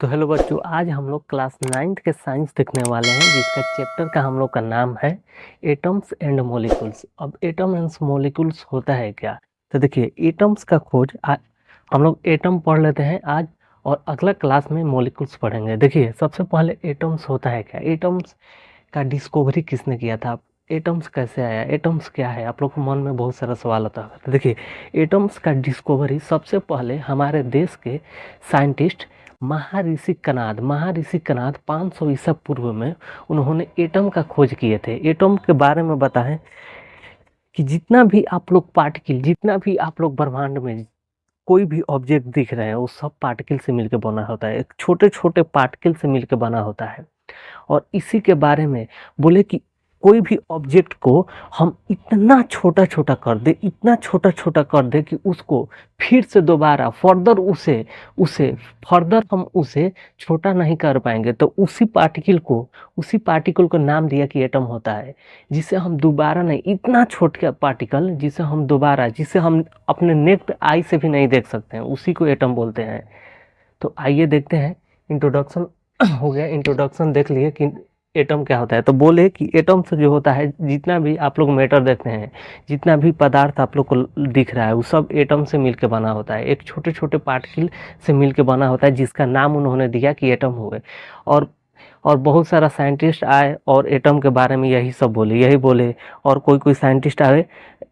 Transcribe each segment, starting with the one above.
तो हेलो बच्चों, आज हम लोग क्लास 9th के साइंस देखने वाले हैं, जिसका चैप्टर का हम लोग का नाम है एटम्स एंड मॉलिक्यूल्स। अब एटम एंड मॉलिक्यूल्स होता है क्या? तो देखिए, एटम्स का खोज हम लोग एटम पढ़ लेते हैं आज, और अगला क्लास में मॉलिक्यूल्स पढ़ेंगे। देखिए, सबसे पहले एटम्स होता है क्या? एटम्स का डिस्कवरी किसने किया था? एटम्स कैसे आया? एटम्स क्या है? आप लोग के मन में बहुत सारा सवाल होता है। तो देखिए, एटम्स का डिस्कवरी सबसे पहले हमारे देश के साइंटिस्ट महर्षि कनाद 500 ईसा पूर्व में उन्होंने एटम का खोज किए थे। एटम के बारे में बताएं कि जितना भी आप लोग पार्टिकल, जितना भी आप लोग ब्रह्मांड में कोई भी ऑब्जेक्ट दिख रहे हैं, वो सब पार्टिकल से मिलकर बना होता है। एक छोटे छोटे पार्टिकल से मिलकर बना होता है। और इसी के बारे में बोले कि कोई भी ऑब्जेक्ट को हम इतना छोटा छोटा कर दे, इतना छोटा छोटा कर दे कि उसको फिर से दोबारा फर्दर उसे उसे फर्दर हम उसे छोटा नहीं कर पाएंगे। तो उसी पार्टिकल को नाम दिया कि एटम होता है, जिसे हम दोबारा नहीं, इतना छोटा पार्टिकल जिसे हम अपने नेक्ड आई से भी नहीं देख सकते हैं, उसी को एटम बोलते हैं। तो आइए देखते हैं। इंट्रोडक्शन हो गया। इंट्रोडक्शन देख लिए कि एटम क्या होता है। तो बोले कि एटम से जो होता है, जितना भी आप लोग मैटर देखते हैं, जितना भी पदार्थ आप लोग को दिख रहा है, वो सब एटम से मिलकर बना होता है। एक छोटे छोटे पार्टिकल से मिलकर बना होता है, जिसका नाम उन्होंने दिया कि एटम हुए। और और बहुत सारा साइंटिस्ट आए और एटम के बारे में यही बोले। और कोई कोई साइंटिस्ट आए,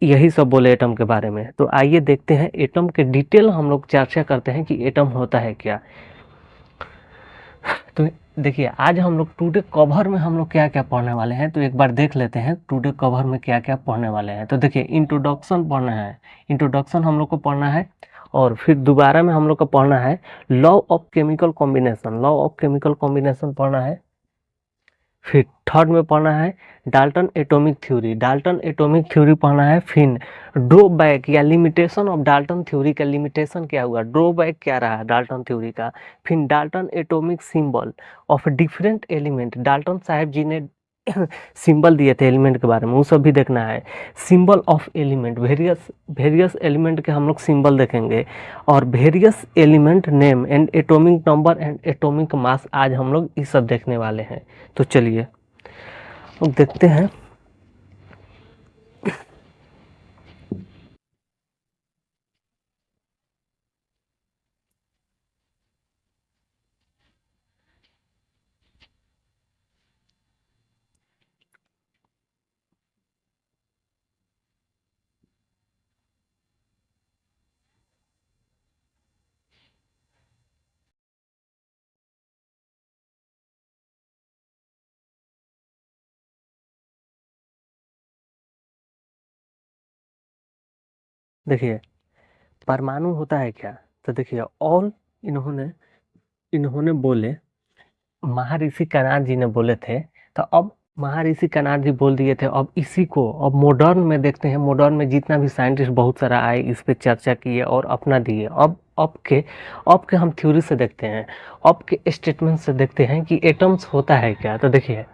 यही सब बोले एटम के बारे में। तो आइए देखते हैं एटम के डिटेल, हम लोग चर्चा करते हैं कि एटम होता है क्या। तो देखिए, आज हम लोग टुडे कवर में हम लोग क्या क्या पढ़ने वाले हैं, तो एक बार देख लेते हैं टुडे कवर में क्या क्या पढ़ने वाले हैं। तो देखिए, इंट्रोडक्शन पढ़ना है। इंट्रोडक्शन हम लोग को पढ़ना है, और फिर दोबारा में हम लोग को पढ़ना है law of chemical combination. Law of chemical combination पढ़ना है। फिर थर्ड में पढ़ना है Dalton atomic theory. Dalton atomic theory पढ़ना है। फिर ड्रॉबैक या लिमिटेशन ऑफ डाल्टन थ्योरी का लिमिटेशन क्या हुआ, ड्रॉबैक क्या रहा डाल्टन थ्योरी का। फिर Dalton atomic symbol of different element, Dalton साहब जी ने सिंबल दिए थे एलिमेंट के बारे में, वो सब भी देखना है। Symbol of element, various various element के हम लोग सिंबल देखेंगे। और various element name and atomic number and atomic mass, आज हम लोग ये सब देखने वाले हैं। तो चलिए अब देखते हैं। देखिए, परमाणु होता है क्या? तो देखिए, ऑल इन्होंने इन्होंने बोले, महर्षि कनाद जी ने बोले थे। तो अब महर्षि कनाद जी बोल दिए थे, अब इसी को अब मॉडर्न में देखते हैं। मॉडर्न में जितना भी साइंटिस्ट बहुत सारा आए, इस पे चर्चा किए और अपना दिए। अब के हम थ्योरी से देखते हैं, अब के स्टेटमेंट से देखते हैं कि एटम्स होता है क्या। तो देखिए,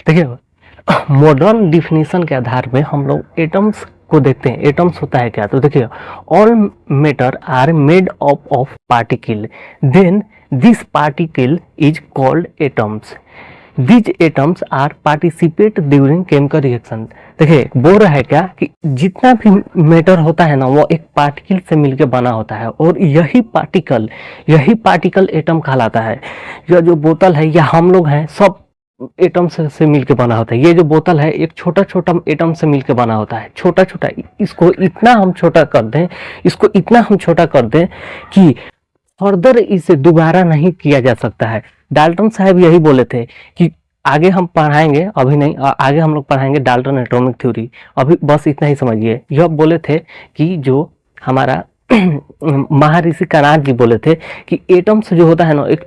देखिए मॉडर्न डिफिनीशन के आधार पे हम लोग एटम्स को देखते हैं। एटम्स होता है क्या, तो देखिए all matter are made up of particle, then this particle is called atoms, these atoms are participate during chemical reaction। देखिए बोल रहा है क्या कि जितना भी मैटर होता है ना वो एक पार्टिकल से मिलकर बना होता है, और यही पार्टिकल एटम कहलाता है। यह जो बोतल है या हम लोग हैं सब एटम से मिलकर बना होता है। ये जो बोतल है एक छोटा छोटा एटम से मिलकर बना होता है, छोटा छोटा। इसको इतना हम छोटा कर दें कि फर्दर इसे दोबारा नहीं किया जा सकता है। डाल्टन साहब यही बोले थे कि आगे हम पढ़ाएंगे, अभी नहीं, आगे हम लोग पढ़ाएंगे डाल्टन एटॉमिक थ्योरी। अभी बस इतना ही समझिए। यह बोले थे कि जो हमारा महर्षि कर्णाद जी बोले थे कि एटम्स जो होता है ना एक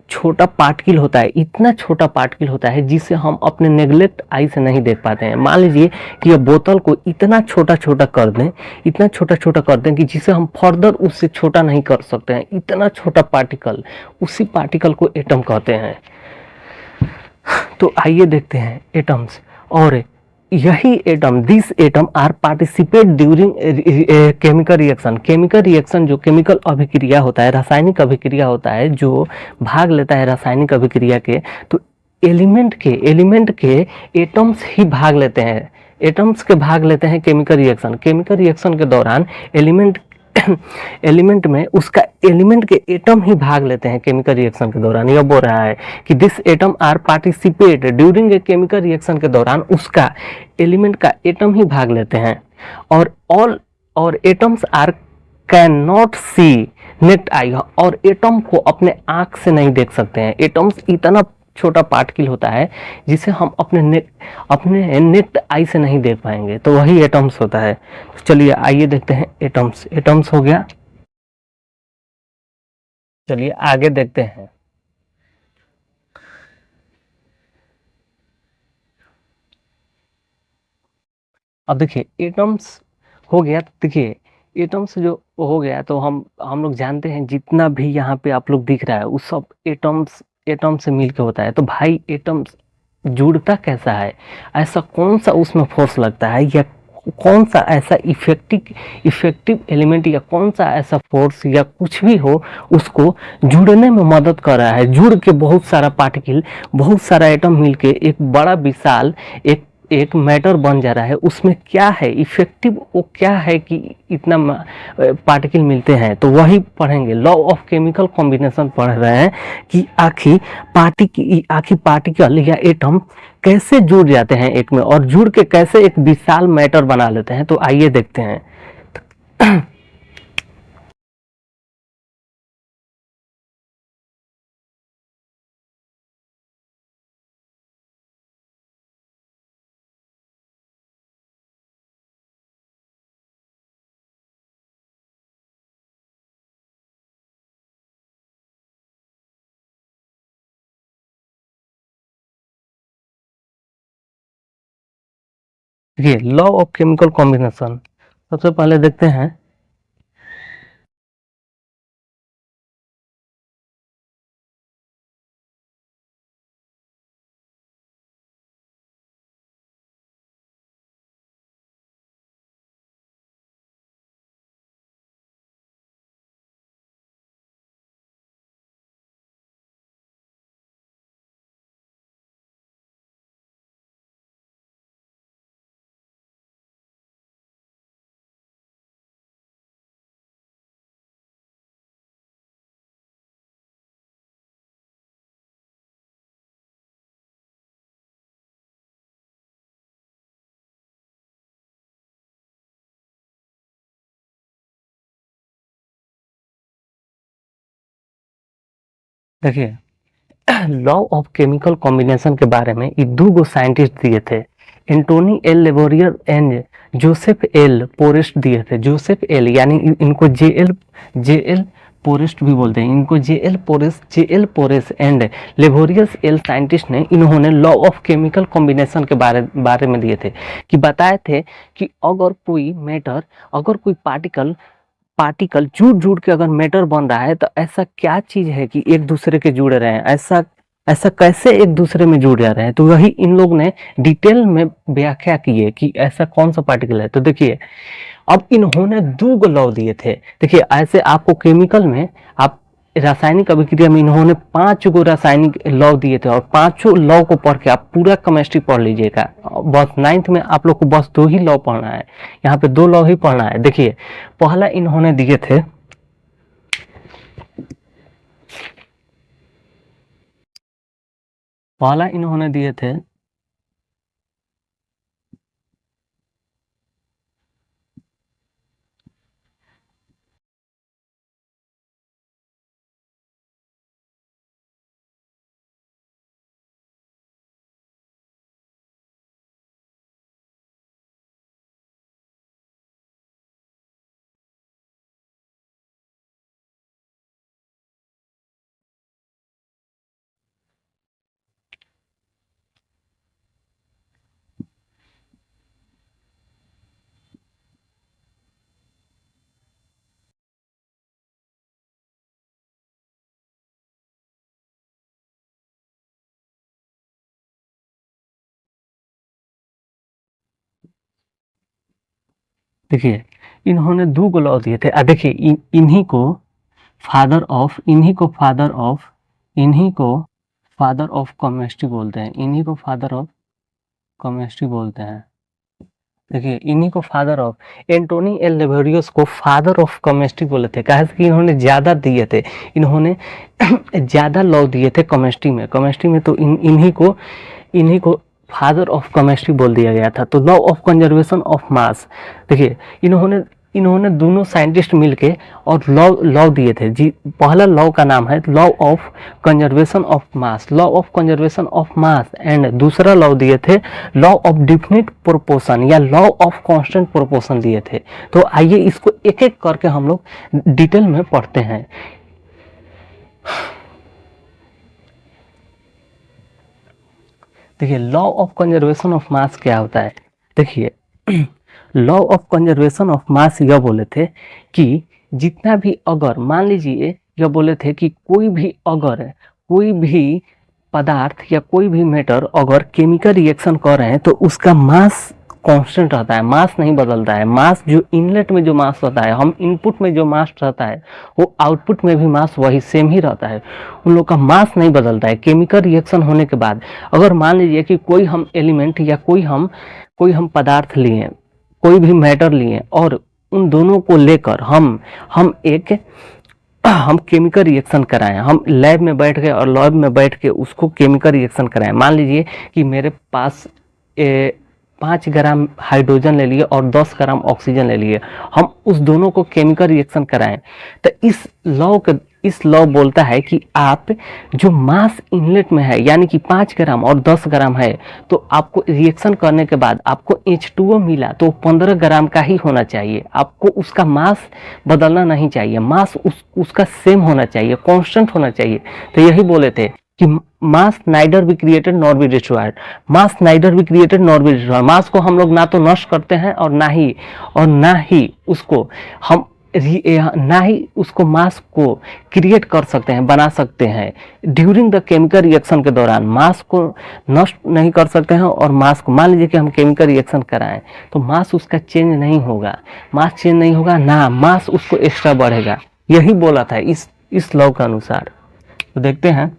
छोटा पार्टिकल होता है, इतना छोटा पार्टिकल होता है जिसे हम अपने नेगलेक्ट आई से नहीं देख पाते हैं। मान लीजिए कि यह बोतल को इतना छोटा छोटा कर दें कि जिसे हम फर्दर उससे छोटा नहीं कर सकते हैं, इतना छोटा पार्टिकल, उसी पार्टिकल को एटम कहते हैं। तो आइए देखते हैं एटम्स। और यही atom, this atom are participate during chemical reaction जो केमिकल अभिक्रिया होता है, रासायनिक अभिक्रिया होता है, जो भाग लेता है रासायनिक अभिक्रिया के, तो एलिमेंट के एटम्स ही भाग लेते हैं। एटम्स के भाग लेते हैं केमिकल रिएक्शन के दौरान एलिमेंट में उसका एलिमेंट के एटम ही भाग लेते हैं केमिकल रिएक्शन के दौरान। यह बोल रहा है कि this atom are participate during a chemical reaction के दौरान उसका एलिमेंट का एटम ही भाग लेते हैं। और atoms are can not see naked eye, और एटम को अपने आंख से नहीं देख सकते हैं। एटम्स इतना छोटा पार्टिकल होता है जिसे हम अपने नेक्ट आई से नहीं देख पाएंगे, तो वही एटम्स होता है। तो चलिए आइए देखते हैं एटम्स हो गया। चलिए आगे देखते हैं। अब देखिए एटम्स हो गया। देखिए एटम्स जो हो गया तो हम लोग जानते हैं जितना भी यहाँ पे आप लोग दिख रहा है वो सब एटम से मिलकर होता है। तो भाई एटम्स जुड़ता कैसा है, ऐसा कौन सा उसमें फोर्स लगता है, या कौन सा ऐसा इफेक्टिव एलिमेंट, या कौन सा ऐसा फोर्स या कुछ भी हो उसको जुड़ने में मदद कर रहा है। जुड़ के बहुत सारा पार्टिकल, बहुत सारा एटम मिलके एक बड़ा विशाल एक मैटर बन जा रहा है। उसमें क्या है इफेक्टिव, वो क्या है कि इतना पार्टिकल मिलते हैं, तो वही पढ़ेंगे। लॉ ऑफ केमिकल कॉम्बिनेशन पढ़ रहे हैं कि आखिर पार्टिकल या एटम कैसे जुड़ जाते हैं एक में, और जुड़ के कैसे एक विशाल मैटर बना लेते हैं। तो आइए देखते हैं। देखिए लॉ ऑफ केमिकल कॉम्बिनेशन सबसे पहले देखते हैं। देखिए लॉ ऑफ केमिकल कॉम्बिनेशन के बारे में ये दो साइंटिस्ट दिए थे, Antoine L Lavoisier and Joseph L Proust दिए थे। जोसेफ एल यानी इनको जे एल पोरेस्ट भी बोलते हैं, इनको J L Proust and Lavoisier L scientist ने, इन्होंने लॉ ऑफ केमिकल कॉम्बिनेशन के बारे में दिए थे कि बताए थे कि अगर कोई पार्टिकल जुड़ के अगर मैटर बन रहा है तो ऐसा क्या चीज है कि एक दूसरे के जुड़ रहे हैं, ऐसा ऐसा कैसे एक दूसरे में जुड़ जा रहे हैं, तो वही इन लोग ने डिटेल में व्याख्या की है कि ऐसा कौन सा पार्टिकल है। तो देखिए अब इन्होंने दो गो लॉ दिए थे। देखिए ऐसे आपको केमिकल में, आप रासायनिक अभिक्रिया में इन्होंने 5 गो रासायनिक लॉ दिए थे, और पांचों लॉ को पढ़ के आप पूरा केमिस्ट्री पढ़ लीजिएगा। बस 9th में आप लोग को बस 2 ही लॉ पढ़ना है, यहाँ पे 2 लॉ ही पढ़ना है। देखिए पहला इन्होंने दिए थे, पहला इन्होंने दिए थे देखिए इन्होंने 2 गो लॉ दिए थे। देखिए इन्हीं को फादर ऑफ, इन्हीं को फादर ऑफ केमिस्ट्री बोलते हैं, इन्हीं को फादर ऑफ केमिस्ट्री बोलते हैं। देखिए इन्हीं को father of, Antoine L Lavoisier को फादर ऑफ केमिस्ट्री बोले थे, कहा कि इन्होंने ज़्यादा दिए थे, इन्होंने ज़्यादा लॉ दिए थे केमिस्ट्री में, तो इन्हीं को फादर ऑफ केमिस्ट्री बोल दिया गया था। तो law of conservation of mass, देखिए इन्होंने इन्होंने दोनों साइंटिस्ट मिलके और लॉ लॉ दिए थे जी। पहला लॉ का नाम है law of conservation of mass, law of conservation of mass, and दूसरा लॉ दिए थे लॉ ऑफ डिफिनिट प्रोपोर्शन या लॉ ऑफ कांस्टेंट प्रोपोर्शन दिए थे। तो आइए इसको एक एक करके हम लोग डिटेल में पढ़ते हैं। देखिए law of conservation of mass क्या होता है। देखिए law of conservation of mass यह बोले थे कि जितना भी, अगर मान लीजिए यह बोले थे कि कोई भी पदार्थ या कोई भी मैटर अगर केमिकल रिएक्शन कर रहे हैं तो उसका मास कांस्टेंट रहता है, मास नहीं बदलता है। मास जो इनलेट में जो मास रहता है, हम इनपुट में जो मास रहता है, वो आउटपुट में भी मास वही सेम ही रहता है, उन लोग का मास नहीं बदलता है। केमिकल रिएक्शन होने के बाद अगर मान लीजिए कि कोई हम एलिमेंट या कोई हम पदार्थ लिए, कोई भी मैटर लिए, और उन दोनों को लेकर हम एक हम केमिकल रिएक्शन कराएं, हम लैब में बैठ गए और लैब में बैठ के उसको केमिकल रिएक्शन कराएं। मान लीजिए कि मेरे पास 5 ग्राम हाइड्रोजन ले लिए और 10 ग्राम ऑक्सीजन ले लिए, हम उस दोनों को केमिकल रिएक्शन कराएं, तो इस लॉ बोलता है कि आप जो मास इनलेट में है यानी कि 5 ग्राम और 10 ग्राम है, तो आपको रिएक्शन करने के बाद आपको H2O मिला तो 15 ग्राम का ही होना चाहिए, आपको उसका मास बदलना नहीं चाहिए, मास उसका सेम होना चाहिए, कांस्टेंट होना चाहिए। तो यही बोले थे कि mass neither be created nor be destroyed, mass neither be created nor be destroyed, mass को हम लोग ना तो नष्ट करते हैं और ना ही उसको हम ना ही उसको मास को क्रिएट कर सकते हैं, बना सकते हैं। ड्यूरिंग द केमिकल रिएक्शन के दौरान मास को नष्ट नहीं कर सकते हैं, और मास को, मान लीजिए कि हम केमिकल रिएक्शन कराएं तो मास उसका चेंज नहीं होगा, मास चेंज नहीं होगा ना, मास उसको एक्स्ट्रा बढ़ेगा। यही बोला था इस लॉ के अनुसार। तो देखते हैं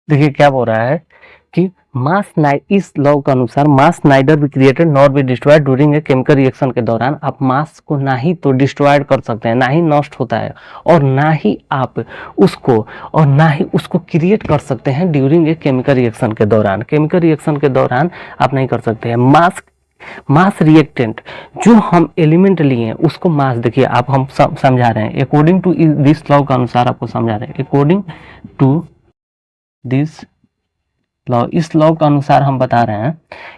देखिए क्या बोल रहा है कि इस लॉ के अनुसार mass neither be created nor be destroyed during a chemical reaction के दौरान आप मास को ना ही तो डिस्ट्रॉयड कर सकते हैं, ना ही नष्ट होता है, और ना ही आप उसको क्रिएट कर सकते हैं ड्यूरिंग ए केमिकल रिएक्शन के दौरान। केमिकल रिएक्शन के दौरान आप नहीं कर सकते हैं। मास रिएक्टेंट जो हम एलिमेंट लिए हैं उसको मास, देखिए आप हम समझा रहे हैं अकॉर्डिंग टू दिस लॉ के अनुसार, आपको समझा रहे हैं अकॉर्डिंग टू दिस लॉ, इस लॉ के अनुसार हम बता रहे हैं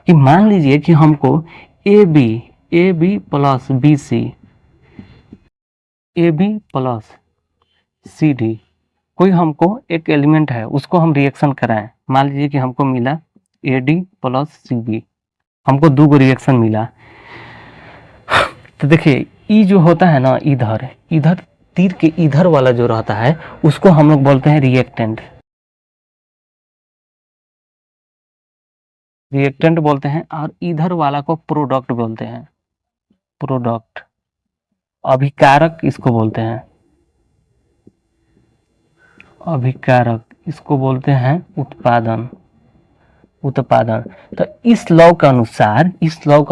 कि मान लीजिए कि हमको A B plus B C, A B plus C D कोई हमको एक एलिमेंट है उसको हम रिएक्शन कराएं। मान लीजिए कि हमको मिला A D plus C B, हमको दो रिएक्शन मिला। तो देखिए ई जो होता है ना, इधर तीर के इधर वाला जो रहता है उसको हम लोग बोलते हैं रिएक्टेंट बोलते हैं, और इधर वाला को प्रोडक्ट बोलते हैं, प्रोडक्ट। अभिकारक इसको बोलते हैं, अभिकारक इसको बोलते हैं उत्पादन। तो इस लॉ के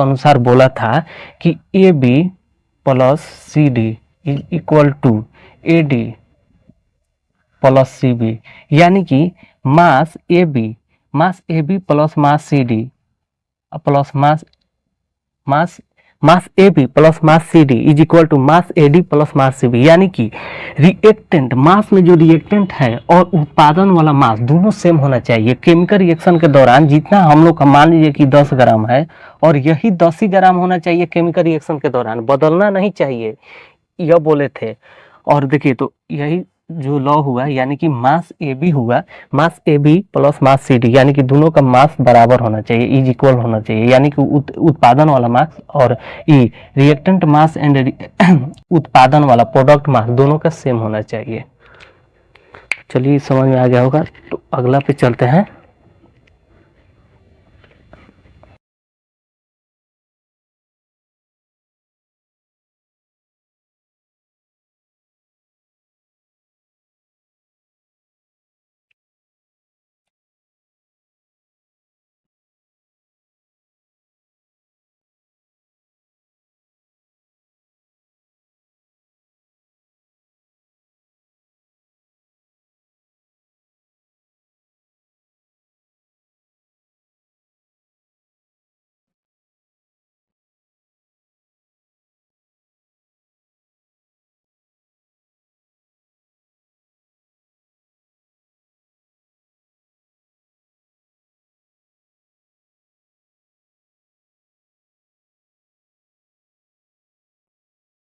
अनुसार बोला था कि A B plus C D is equal to A D plus C B, यानी कि mass A B plus mass C D plus mass A B plus mass C D is equal to mass A D plus mass C B, यानी कि reactant मास में जो reactant है और उत्पादन वाला मास दोनों सेम होना चाहिए। केमिकल रिएक्शन के दौरान जितना हम लोग का मान लीजिए कि 10 ग्राम है और यही 10 ही ग्राम होना चाहिए केमिकल रिएक्शन के दौरान, बदलना नहीं चाहिए, यह बोले थे। और देखिए तो यही जो लॉ हुआ, यानी कि मास ए बी हुआ, mass A B plus mass C D, यानी कि दोनों का मास बराबर होना चाहिए, इज इक्वल होना चाहिए, यानी कि उत्पादन वाला मास और ई रिएक्टेंट मास एंड उत्पादन वाला प्रोडक्ट मास दोनों का सेम होना चाहिए। चलिए समझ में आ गया होगा, तो अगला पे चलते हैं।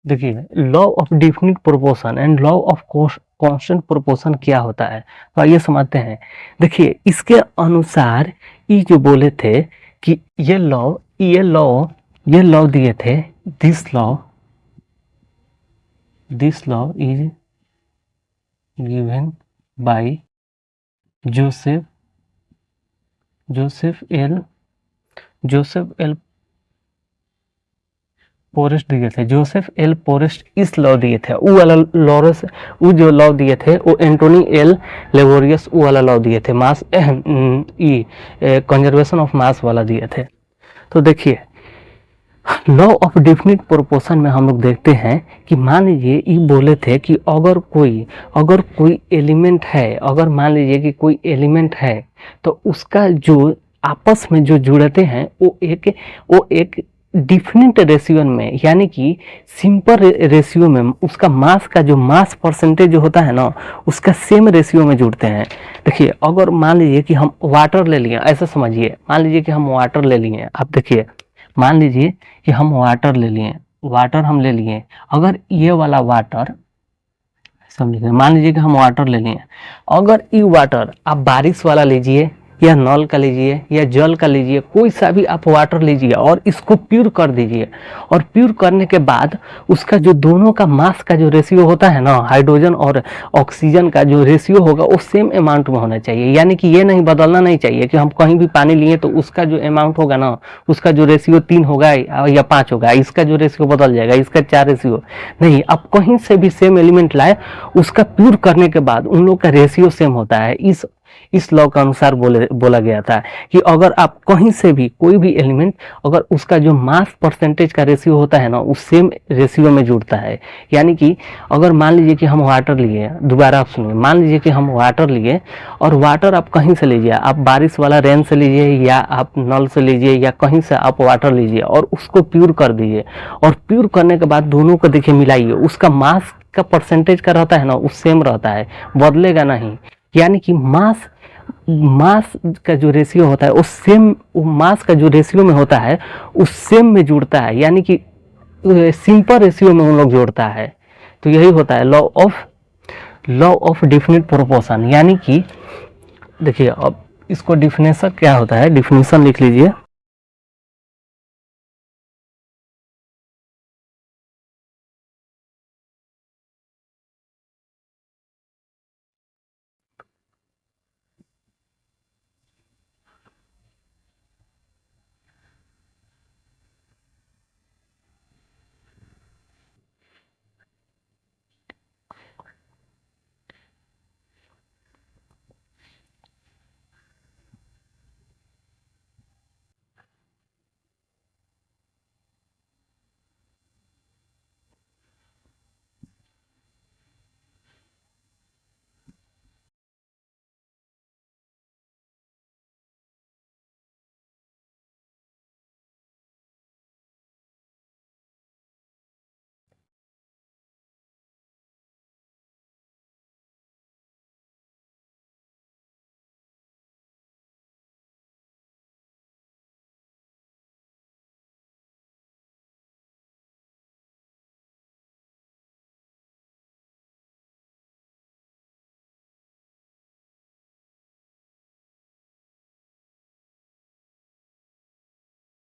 देखिए law of definite proportion and law of constant proportion क्या होता है, तो आइए समझते हैं। देखिए इसके अनुसार ये जो बोले थे कि ये लॉ दिए थे, this law is given by Joseph L Proust दिए थे, जोसेफ एल पोरेस्ट इस लॉ दिए थे, वो जो लॉ दिए थे वो एंटोनी एल लेबोरियस वो वाला लॉ दिए थे, मास कंजर्वेशन ऑफ मास वाला दिए थे। तो देखिए लॉ ऑफ डेफिनिट प्रोपोर्शन में हम लोग देखते हैं कि मान लीजिए ये बोले थे कि अगर कोई एलिमेंट है, अगर मान लीजिए कि कोई एलिमेंट है तो उसका जो आपस में जो जुड़ते हैं वो एक डिफिनिट रेशियो में, यानी कि सिंपल रेशियो में उसका मास का जो मास परसेंटेज जो होता है ना उसका सेम रेशियो में जुड़ते हैं। देखिए अगर मान लीजिए कि हम वाटर ले लिए, ऐसा समझिए, मान लीजिए कि हम वाटर ले लिए, आप देखिए मान लीजिए कि हम वाटर ले लिए, अगर ये वाला वाटर समझिए, मान लीजिए कि हम वाटर ले लिए, अगर ये वाटर आप बारिश वाला लीजिए या नल का लीजिए या जल का लीजिए, कोई सा भी आप वाटर लीजिए और इसको प्योर कर दीजिए, और प्योर करने के बाद उसका जो दोनों का मास का जो रेशियो होता है ना, हाइड्रोजन और ऑक्सीजन का जो रेशियो होगा वो सेम अमाउंट में होना चाहिए, यानी कि ये नहीं बदलना नहीं चाहिए कि हम कहीं भी पानी लिए तो उसका जो अमाउंट होगा ना, उसका जो रेशियो 3 होगा या 5 होगा, इसका जो रेशियो बदल जाएगा, इसका 4 रेशियो नहीं, आप कहीं से भी सेम एलिमेंट लाए, उसका प्योर करने के बाद उन लोग का रेशियो सेम होता है। इस लॉ के अनुसार बोला गया था कि अगर आप कहीं से भी कोई भी एलिमेंट अगर उसका जो मास परसेंटेज का रेशियो होता है ना उस सेम रेशियो में जुड़ता है। यानी कि अगर मान लीजिए कि हम वाटर लिए, दोबारा आप सुनिए, मान लीजिए कि हम वाटर लिए और वाटर आप कहीं से लीजिए, आप बारिश वाला रेन से लीजिए या आप नल से लीजिए या कहीं से आप वाटर लीजिए और उसको प्योर कर दीजिए और प्योर करने के बाद दोनों को देखिए मिलाइए, उसका मास का परसेंटेज का रहता है ना उस सेम रहता है, बदलेगा नहीं। यानी कि मास का जो रेशियो होता है उस सेम, मास का जो रेशियो में होता है उस सेम में जुड़ता है, यानी कि सिंपल रेशियो में उन लोग जोड़ता है। तो यही होता है लॉ ऑफ डेफिनेट प्रोपोर्शन। यानी कि देखिए अब इसको डिफिनेशन क्या होता है, डिफिनेशन लिख लीजिए।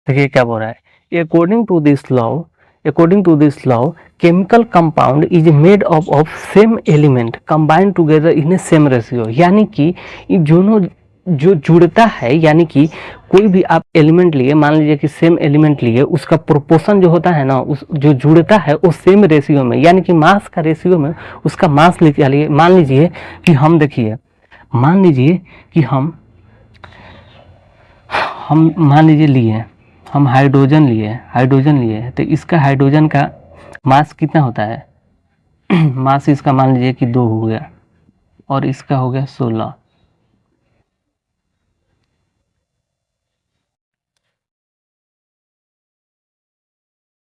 देखिए क्या बोल रहा है, according to this law chemical compound is made up of same element combined together in a same ratio. यानी कि दोनों जो जुड़ता है, यानी कि कोई भी आप एलिमेंट लिए, मान लीजिए कि सेम एलिमेंट लिए, उसका प्रोपोर्शन जो होता है ना उस जो जुड़ता है उस सेम रेशियो में, यानी कि मास का रेशियो में उसका मास निकालिए। मान लीजिए कि हम देखिए, मान लीजिए कि हम मान लीजिए लिए हम हाइड्रोजन लिए तो इसका हाइड्रोजन का मास कितना होता है मास इसका मान लीजिए कि 2 हो गया और इसका हो गया 16।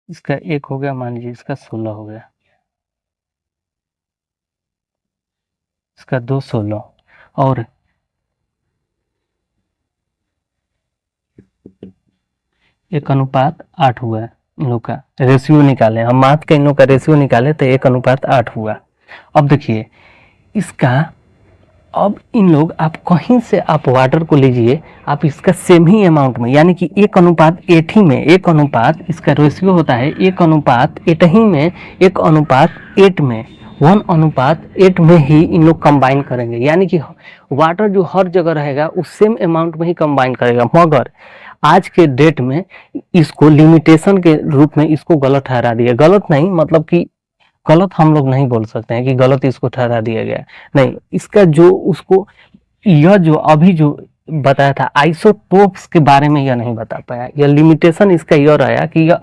इसका 1 हो गया, मान लीजिए इसका 16 हो गया, इसका 2 16 और 1:8 हुआ। इन लोग का रेशियो निकाले, हम मास का इन लोग का रेशियो निकाले तो 1:8 हुआ। अब देखिए इसका, अब इन लोग आप कहीं से आप वाटर को लीजिए, आप इसका सेम ही अमाउंट में, यानी कि 1:8 ही में, 1:8 इसका रेशियो होता है 1:8 ही में, 1:8 में, 1:8 में ही इन लोग कंबाइन करेंगे। यानी कि वाटर जो हर जगह रहेगा उस सेम अमाउंट में ही कंबाइन करेगा। मगर आज के डेट में इसको लिमिटेशन के रूप में इसको गलत ठहरा दिया, गलत नहीं मतलब कि गलत हम लोग नहीं बोल सकते हैं कि गलत इसको ठहरा दिया गया, नहीं, इसका जो उसको यह जो अभी जो बताया था आइसोटोप्स के बारे में यह नहीं बता पाया, यह लिमिटेशन इसका यह रहा कि यह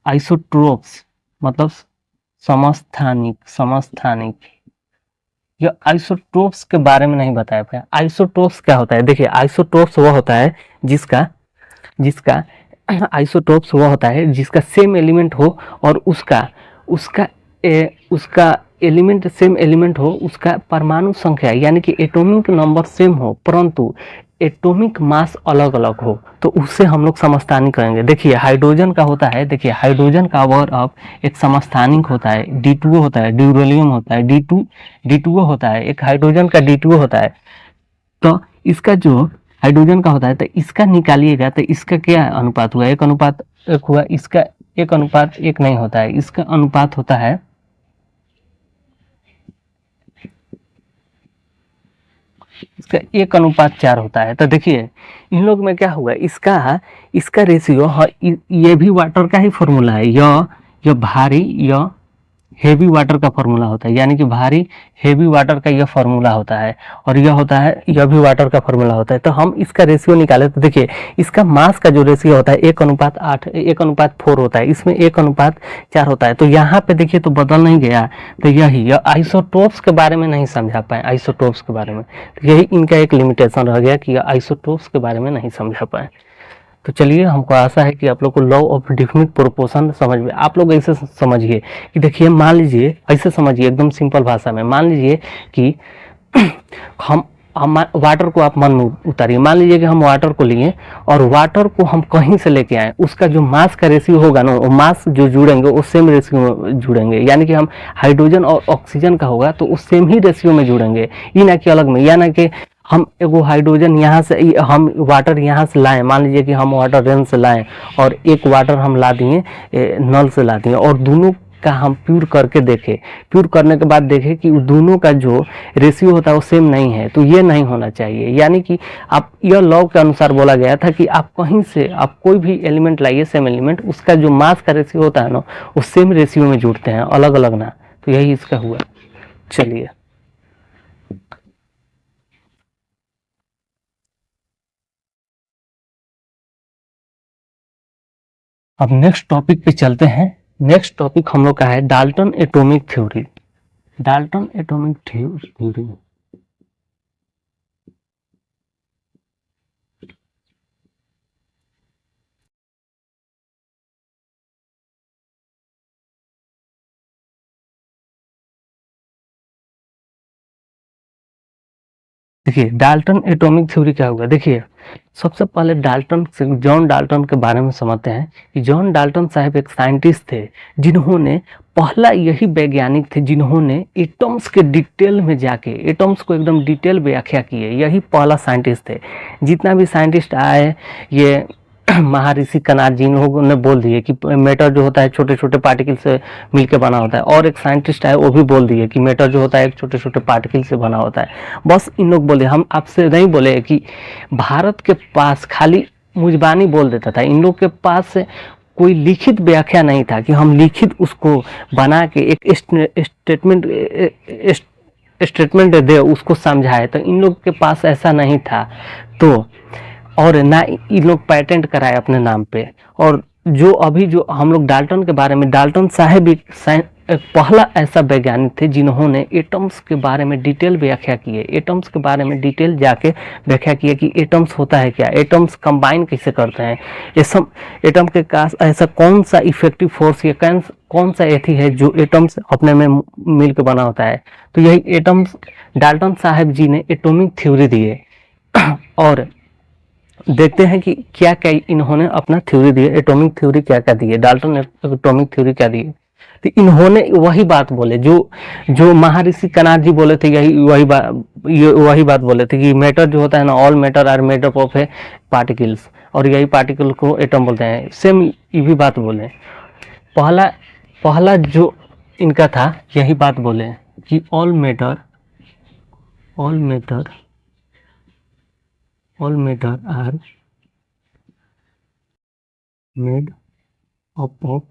आइसोट्रोप्स मतलब समस्थानिक यह आइसोटोप्स के बारे में नहीं बताया पाया। आइसोटोप्स क्या होता है, देखिए आइसोटोप्स वह होता है जिसका आइसोटोप्स वह होता है जिसका सेम एलिमेंट हो और उसका एलिमेंट सेम एलिमेंट हो, उसका परमाणु संख्या यानी कि एटॉमिक नंबर सेम हो परंतु एटॉमिक मास अलग अलग हो, तो उससे हम लोग समस्थानिक करेंगे। देखिए हाइड्रोजन का होता है, देखिए हाइड्रोजन का अवर अप एक समस्थानिक होता है, D2O होता है, ड्यूरेलियम होता है, D2O होता है, एक हाइड्रोजन का D2O होता है। तो इसका जो हाइड्रोजन का होता है तो इसका निकालिएगा तो इसका क्या अनुपात हुआ, 1:1 हुआ। इसका 1:1 नहीं होता है, इसका अनुपात होता है, इसका 1:4 होता है। तो देखिए इन लोग में क्या हुआ, इसका रेशियो, ये भी वाटर का ही फॉर्मूला है, यह भारी हेवी वाटर का फॉर्मूला होता है, यानी कि भारी हेवी वाटर का यह फॉर्मूला होता है, और यह होता है, यह भी वाटर का फॉर्मूला होता है। तो हम इसका रेशियो निकाले तो देखिए इसका मास का जो रेशियो होता है 1:8, 1:4 होता है, इसमें 1:4 होता है। तो यहाँ पे देखिए तो बदल नहीं गया। तो यही आइसोटोप्स के बारे में नहीं समझा पाए, आइसोटोप्स के बारे में, तो यही इनका एक लिमिटेशन रह गया कि आइसोटोप्स के बारे में नहीं समझा पाए। तो चलिए, हमको आशा है कि आप लोग को लॉ ऑफ डिफिनिट प्रोपोर्शन समझ में, आप लोग ऐसे समझिए कि देखिए, मान लीजिए, ऐसे समझिए एकदम सिंपल भाषा में, मान लीजिए कि हम वाटर को आप मन में उतारिए, मान लीजिए कि हम वाटर को लिए और वाटर को हम कहीं से लेके आए, उसका जो मास का रेशियो होगा ना, वो मास जो जुड़ेंगे वो सेम रेशियो में जुड़ेंगे, यानी कि हम हाइड्रोजन और ऑक्सीजन का होगा तो उस सेम ही रेशियो में जुड़ेंगे, ये ना कि अलग में, या ना कि हम एगो हाइड्रोजन यहाँ से, हम वाटर यहाँ से लाएं, मान लीजिए कि हम वाटर रेन से लाएं और एक वाटर हम ला दिए नल से ला दिए, और दोनों का हम प्यूर करके देखें, प्यूर करने के बाद देखें कि दोनों का जो रेशियो होता है वो सेम नहीं है, तो ये नहीं होना चाहिए। यानी कि आप, यह लॉ के अनुसार बोला गया था कि आप कहीं से आप कोई भी एलिमेंट लाइए, सेम एलिमेंट, उसका जो मास का रेशियो होता है ना, वो सेम रेशियो में जुड़ते हैं, अलग अलग ना। तो यही इसका हुआ। चलिए, अब नेक्स्ट टॉपिक पे चलते हैं। नेक्स्ट टॉपिक हम लोग का है Dalton atomic theory. Dalton atomic theory, देखिए डाल्टन एटॉमिक थ्योरी क्या होगा। देखिए, सबसे पहले डाल्टन से, जॉन डाल्टन के बारे में समझते हैं कि जॉन डाल्टन साहब एक साइंटिस्ट थे, जिन्होंने, पहला यही वैज्ञानिक थे जिन्होंने एटम्स के डिटेल में जाके एटम्स को एकदम डिटेल व्याख्या किए, यही पहला साइंटिस्ट थे। जितना भी साइंटिस्ट आए, ये महर्षि कनाड जी, इन लोगों ने बोल दिए कि मैटर जो होता है छोटे छोटे पार्टिकल से मिलकर बना होता है, और एक साइंटिस्ट आए वो भी बोल दिए कि मैटर जो होता है एक छोटे छोटे पार्टिकल से बना होता है। बस इन लोग बोले, हम आपसे नहीं बोले कि भारत के पास खाली मुजबानी बोल देता था, इन लोग के पास कोई लिखित व्याख्या नहीं था कि हम लिखित उसको बना के एक स्टेटमेंट स्टेटमेंट दे, उसको समझाए, तो इन लोग के पास ऐसा नहीं था। तो और ना इन लोग पेटेंट कराए अपने नाम पे। और जो अभी जो हम लोग डाल्टन के बारे में, डाल्टन साहब एक पहला ऐसा वैज्ञानिक थे जिन्होंने एटम्स के बारे में डिटेल व्याख्या की है, एटम्स के बारे में डिटेल जाके व्याख्या की है कि एटम्स होता है क्या, एटम्स कंबाइन कैसे करते हैं, ये सब एटम के पास ऐसा कौन सा इफेक्टिव फोर्स या कौन सा एथी है जो एटम्स अपने में मिल के बना होता है। तो यही एटम्स डाल्टन साहब जी ने एटॉमिक थ्योरी दी है। और देखते हैं कि क्या क्या इन्होंने अपना थ्योरी दी है, एटॉमिक थ्योरी क्या क्या दी है, डाल्टन ने एटॉमिक थ्योरी क्या दी है। तो इन्होंने वही बात बोले जो जो महर्षि कनाड जी बोले थे, यही वही बात बोले थे कि मैटर जो होता है ना, all matter are made up of a particles, और यही पार्टिकल को एटम बोलते हैं। सेम ये भी बात बोले, पहला पहला जो इनका था यही बात बोले कि all matter are made up of,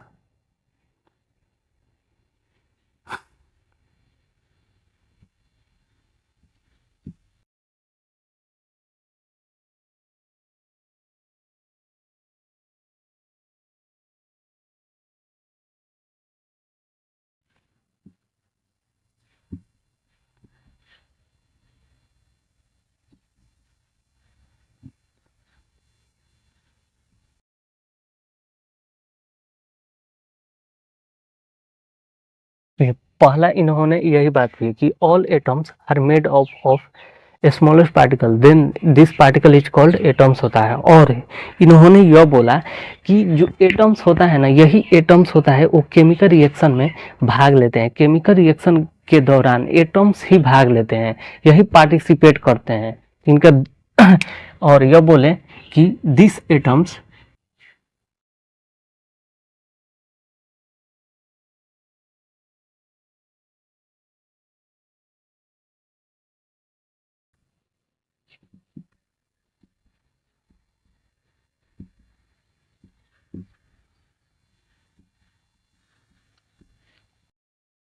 पहला इन्होंने यही बात की कि all atoms are made of smallest particle, then this particle is called atoms होता है। और इन्होंने यह बोला कि जो एटम्स होता है ना, यही एटम्स होता है वो केमिकल रिएक्शन में भाग लेते हैं, केमिकल रिएक्शन के दौरान एटम्स ही भाग लेते हैं, यही पार्टिसिपेट करते हैं इनका। और यह बोले कि दिस एटम्स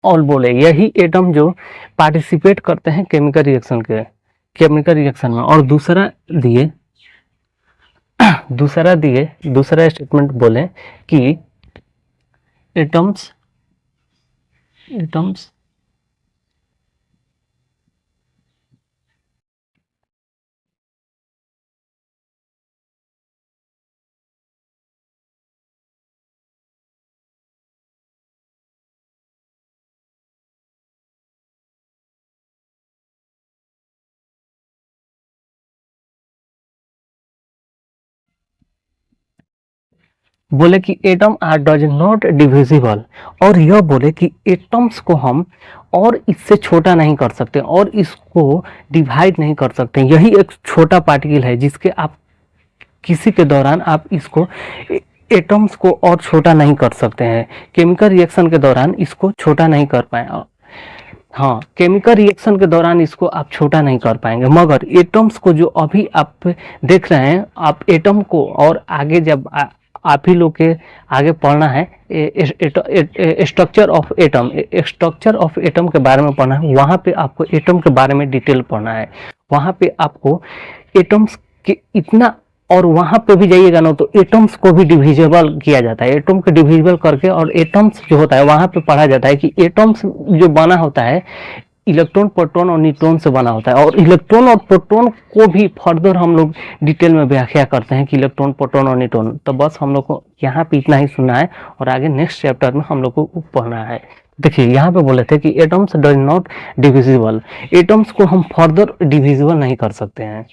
और बोले यही एटम जो पार्टिसिपेट करते हैं केमिकल रिएक्शन में। और दूसरा स्टेटमेंट बोले कि एटम्स एटम्स बोले कि atom are does not divisible, और यह बोले कि एटम्स को हम और इससे छोटा नहीं कर सकते और इसको डिवाइड नहीं कर सकते। यही एक छोटा पार्टिकल है जिसके आप किसी के दौरान आप इसको एटम्स को और छोटा नहीं कर सकते हैं। केमिकल रिएक्शन के दौरान इसको छोटा नहीं कर पाए। हाँ, केमिकल रिएक्शन के दौरान इसको आप छोटा नहीं कर पाएंगे, मगर एटम्स को जो अभी आप देख रहे हैं, आप एटम को और आगे जब आप ही लोग के आगे पढ़ना है स्ट्रक्चर ऑफ एटम के बारे में पढ़ना है, वहाँ पे आपको एटम के बारे में डिटेल पढ़ना है। वहाँ पे आपको एटम्स के इतना, और वहाँ पे भी जाइएगा ना तो एटम्स को भी डिविजिबल किया जाता है। एटम को डिविजिबल करके और एटम्स जो होता है वहाँ पे पढ़ा जाता है कि एटम्स जो बना होता है इलेक्ट्रॉन, प्रोटॉन और न्यूट्रॉन से बना होता है। और इलेक्ट्रॉन और प्रोटॉन को भी फर्दर हम लोग डिटेल में व्याख्या करते हैं कि इलेक्ट्रॉन, प्रोटॉन और न्यूट्रॉन। तो बस हम लोग को यहाँ पे इतना ही सुनना है और आगे नेक्स्ट चैप्टर में हम लोग को पढ़ना है। देखिए यहाँ पे बोले थे कि atoms does not divisible, atoms को हम फर्दर डिविजिबल नहीं कर सकते हैं।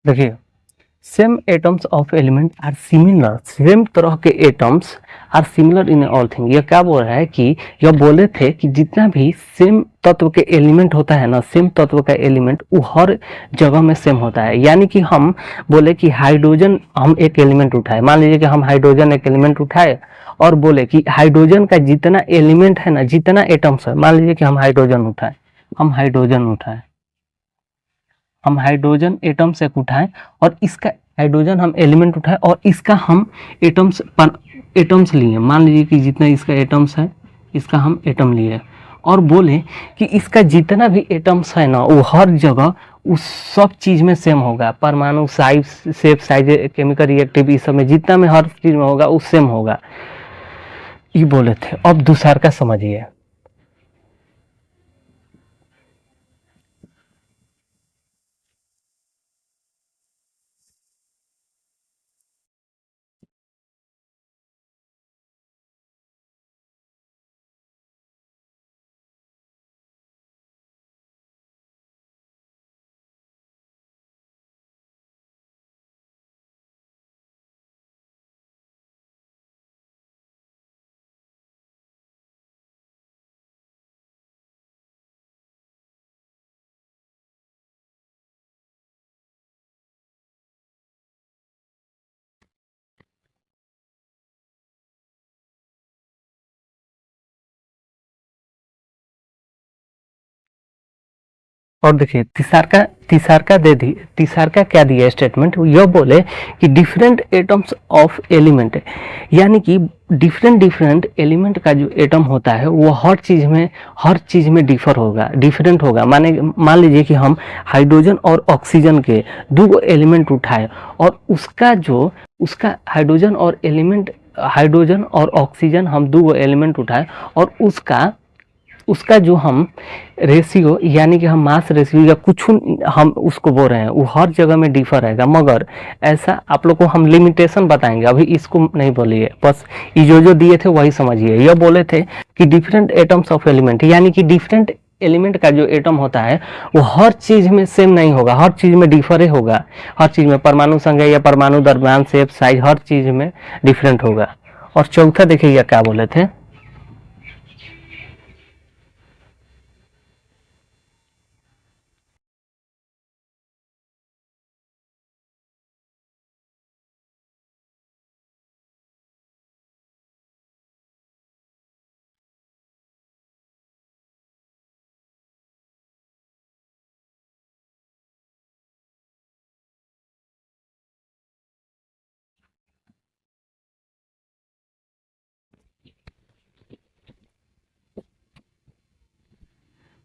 देखिए, same atoms of element are similar, same तरह के atoms are similar in all thing. यह क्या बोल रहा है कि यह बोले थे कि जितना भी सेम तत्व के एलिमेंट होता है ना, सेम तत्व का एलिमेंट वो हर जगह में सेम होता है। यानी कि हम बोले कि हाइड्रोजन, हम एक एलिमेंट उठाए, मान लीजिए कि हम हाइड्रोजन एक एलिमेंट उठाए और बोले कि हाइड्रोजन का जितना एलिमेंट है ना, जितना एटम्स है, मान लीजिए कि हम हाइड्रोजन उठाए, हम हाइड्रोजन एटम्स एक उठाएं और इसका हाइड्रोजन हम एलिमेंट उठाए और इसका हम एटम्स लिए, मान लीजिए कि जितना इसका एटम्स है इसका हम एटम लिए और बोले कि इसका जितना भी एटम्स है ना वो हर जगह उस सब चीज में सेम होगा। परमाणु size, shape, size, chemical reactive, इस सब में जितना में हर चीज में होगा वो सेम होगा, ये बोले थे। अब दूसरा का समझिए। और देखिए तीसरा दे दी, तीसरा क्या दिया स्टेटमेंट, यह बोले कि डिफरेंट एटम्स ऑफ एलिमेंट, यानी कि डिफरेंट डिफरेंट एलिमेंट का जो एटम होता है वो हर चीज में डिफर होगा, डिफरेंट होगा। माने मान लीजिए कि हम हाइड्रोजन और ऑक्सीजन के दो एलिमेंट उठाए और उसका हाइड्रोजन और ऑक्सीजन हम दो एलिमेंट उठाए और उसका जो हम रेशियो यानी कि हम मास रेशियो या कुछ हम उसको बोल रहे हैं वो हर जगह में डिफर रहेगा। मगर ऐसा आप लोग को हम लिमिटेशन बताएंगे, अभी इसको नहीं बोलिए, बस ये जो दिए थे वही समझिए। यह बोले थे कि डिफरेंट एटम्स ऑफ एलिमेंट, यानी कि डिफरेंट एलिमेंट का जो एटम होता है वो हर चीज में सेम नहीं होगा, हर चीज में डिफर होगा। हर चीज में परमाणु संख्या या परमाणु द्रव्यमान शेप साइज हर चीज में डिफरेंट होगा। और चौथा देखिए क्या बोले थे,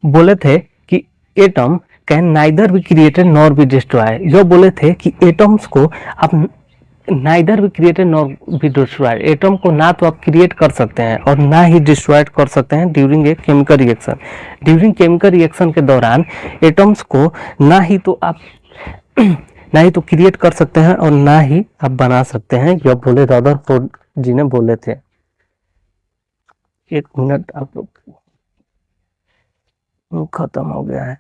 बोले थे कि atom can neither be created nor be destroy. जो बोले थे कि एटम्स को आप neither be created nor be destroyed, atom को ना तो आप क्रिएट कर सकते हैं और ना ही डिस्ट्रॉयड कर सकते हैं during a chemical reaction. During chemical reaction के दौरान एटम्स को ना ही तो आप ना ही तो क्रिएट कर सकते हैं और ना ही आप बना सकते हैं, यह बोले रदरफोर्ड जी ने बोले थे। एक मिनट आप लोग, खत्म हो गया है।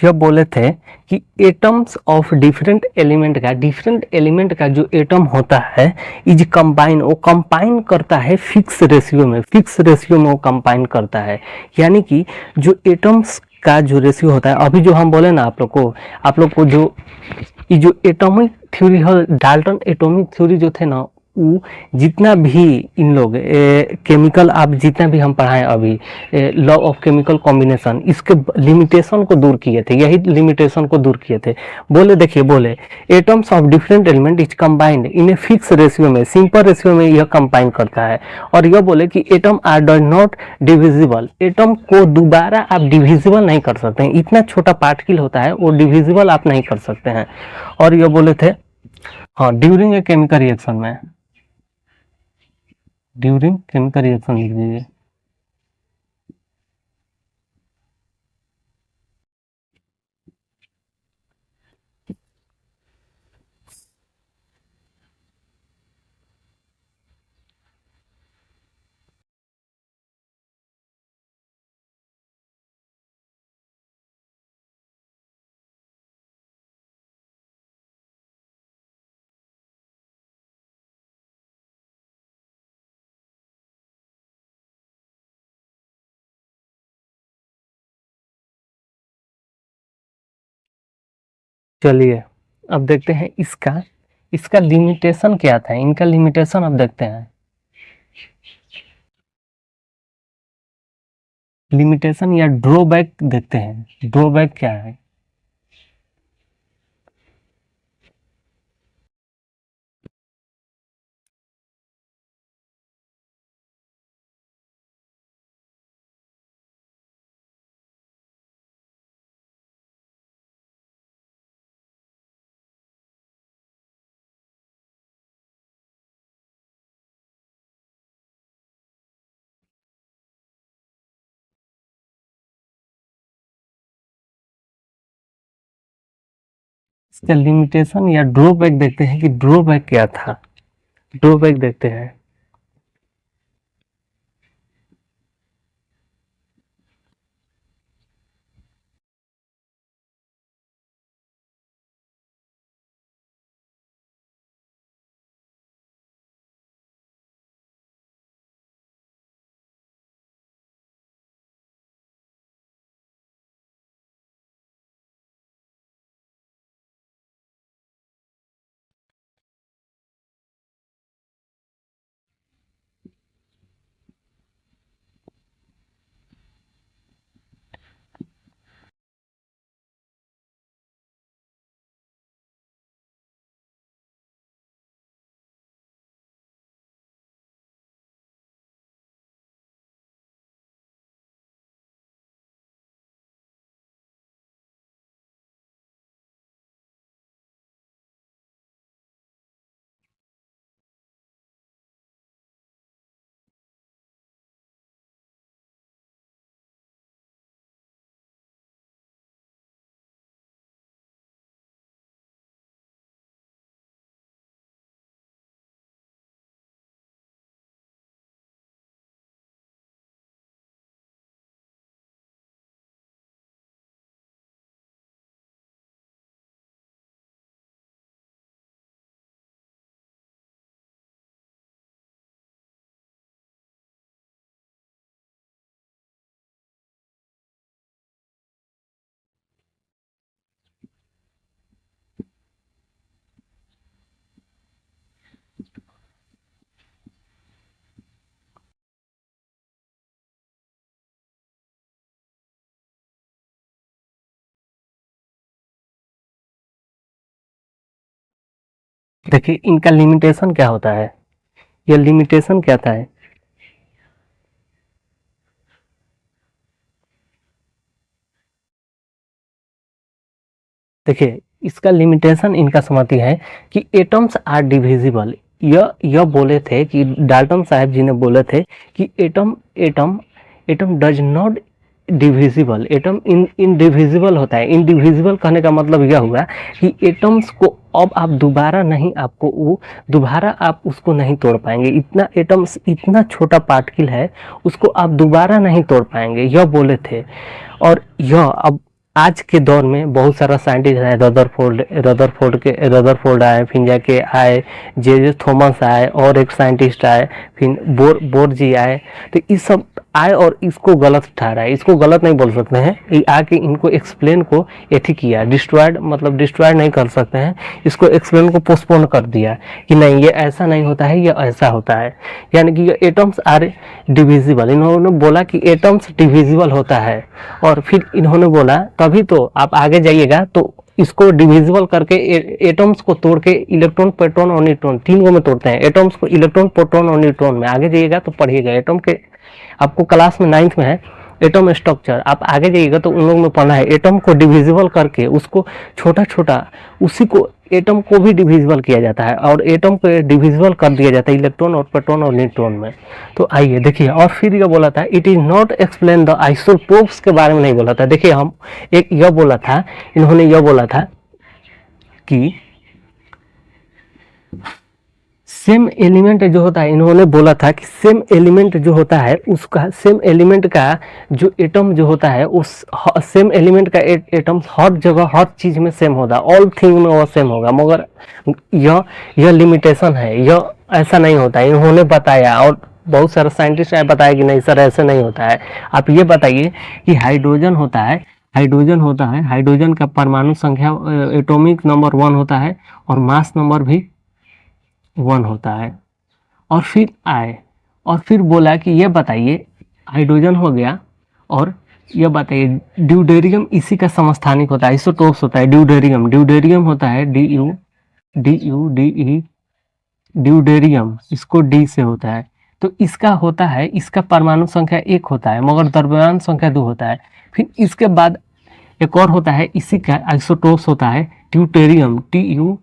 यह बोले थे कि एटम्स ऑफ डिफरेंट एलिमेंट का जो एटम होता है इज कंबाइन, वो कंबाइन करता है फिक्स रेशियो में, फिक्स रेशियो में वो कंबाइन करता है। यानी कि जो एटम्स का जो रेशियो होता है, अभी जो हम बोले ना आप लोग को जो ये जो एटॉमिक थ्योरी है, डाल्टन एटॉमिक थ्योरी जो थे ना, वो जितना भी इन लोग केमिकल आप जितना भी हम पढ़ाएं अभी, लॉ ऑफ केमिकल कॉम्बिनेशन, इसके लिमिटेशन को दूर किए थे, यही लिमिटेशन को दूर किए थे। बोले atoms of different element is combined in a fix ratio में, सिंपल रेशियो में यह कंबाइन करता है। और यह बोले कि atom are does not divisible, atom को दोबारा आप डिविजिबल नहीं कर सकते हैं, इतना छोटा पार्टिकल होता है वो डिविजिबल आप नहीं कर सकते हैं। और यह बोले थे, हाँ, ड्यूरिंग ए केमिकल रिएक्शन में, ड्यूरिंग केमिकल रिएक्शन लिख दीजिए। चलिए अब देखते हैं इसका इसका लिमिटेशन क्या था, इनका लिमिटेशन अब देखते हैं। लिमिटेशन या ड्रॉबैक देखते हैं, ड्रॉबैक क्या है। इसका लिमिटेशन या ड्रॉबैक देखते हैं कि ड्रॉबैक क्या था, ड्रॉबैक देखते हैं। देखिए इनका लिमिटेशन क्या होता है, ये लिमिटेशन क्या था है। देखिए इसका लिमिटेशन इनका समझती है कि एटम्स आर डिविजिबल। यह बोले थे कि डाल्टन साहब जी ने बोले थे कि atom atom atom does not divisible, atom indivisible होता है। इनडिविजिबल कहने का मतलब यह हुआ कि एटम्स को अब आप दोबारा नहीं, आपको वो दोबारा आप उसको नहीं तोड़ पाएंगे। इतना एटम्स इतना छोटा पार्टिकल है, उसको आप दोबारा नहीं तोड़ पाएंगे, यह बोले थे। और यह अब आज के दौर में बहुत सारा साइंटिस्ट आए, रदरफोर्ड आए, फिर जाके आए जे थॉमस आए, और एक साइंटिस्ट आए, फिर बोर जी आए। तो ये सब आए और इसको गलत ठहराए, इसको गलत नहीं बोल सकते हैं। ये आके इनको एक्सप्लेन को एथी किया, डिस्ट्रॉयड मतलब डिस्ट्रॉयड नहीं कर सकते हैं, इसको एक्सप्लेन को पोस्टपोन कर दिया कि नहीं ये ऐसा नहीं होता है, ये ऐसा होता है। यानी कि ये एटम्स आर डिविजिबल, इन्होंने बोला कि एटम्स डिविजिबल होता है। और फिर इन्होंने बोला, तभी तो आप आगे जाइएगा तो इसको डिविजिबल करके एटम्स को तोड़ के इलेक्ट्रॉन, प्रोटॉन और न्यूट्रॉन तीन गो में तोड़ते हैं। एटम्स को इलेक्ट्रॉन, प्रोटॉन और न्यूट्रॉन में आगे जाइएगा तो पढ़िएगा। एटम के आपको क्लास में 9th में है एटम स्ट्रक्चर, आप आगे जाइएगा तो उन लोग में पढ़ना है। एटम को डिविजिबल करके उसको छोटा छोटा, उसी को एटम को भी डिविजिबल किया जाता है, और एटम को डिविजिबल कर दिया जाता है इलेक्ट्रॉन और प्रोटॉन और न्यूट्रॉन में। तो आइए देखिए, और फिर यह बोला था it is not explain the isotopes के बारे में नहीं बोला था। देखिए हम एक यह बोला था, इन्होंने यह बोला था कि सेम एलिमेंट जो होता है, इन्होंने बोला था कि सेम एलिमेंट जो होता है उसका, सेम एलिमेंट का जो एटम जो होता है उस सेम एलिमेंट का एटम हर जगह हर चीज में सेम होगा, ऑल थिंग में वो सेम होगा। मगर यह लिमिटेशन है, यह ऐसा नहीं होता है, इन्होंने बताया। और बहुत सारे साइंटिस्ट ने बताया कि नहीं सर ऐसे नहीं होता है। आप ये बताइए कि हाइड्रोजन होता है, हाइड्रोजन होता है, हाइड्रोजन का परमाणु संख्या एटॉमिक नंबर 1 होता है और मास नंबर भी 1 होता है। और फिर आए और फिर बोला कि ये बताइए, हाइड्रोजन हो गया, और ये बताइए ड्यूटेरियम इसी का समस्थानिक होता है, आइसोटोप्स होता है ड्यूटेरियम, ड्यूटेरियम होता है DU ड्यूटेरियम, इसको डी से होता है। तो इसका होता है, इसका परमाणु संख्या 1 होता है मगर द्रव्यमान संख्या 2 होता है। फिर इसके बाद एक और होता है, इसी का आइसोटोप्स होता है ट्यूटेरियम, TUTERIUM,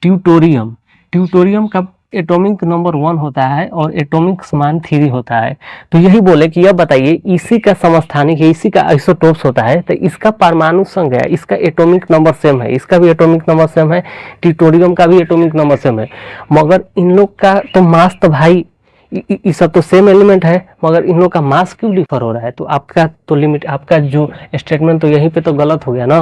ट्यूटोरियम। ट्यूटोरियम का एटॉमिक नंबर 1 होता है और एटॉमिक मान 3 होता है। तो यही बोले कि यह बताइए इसी का समस्थानिक है, इसी का आइसोटोप्स होता है, तो इसका परमाणु संख्या, इसका एटॉमिक नंबर सेम है, इसका भी एटॉमिक नंबर सेम है, ट्यूटोरियम का भी एटॉमिक नंबर सेम है, मगर इन लोग का तो मास तो भाई ये सब तो सेम एलिमेंट है, मगर इन लोग का मास क्यों डिफर हो रहा है? तो आपका तो लिमिट, आपका जो स्टेटमेंट तो यहीं पे तो गलत हो गया ना,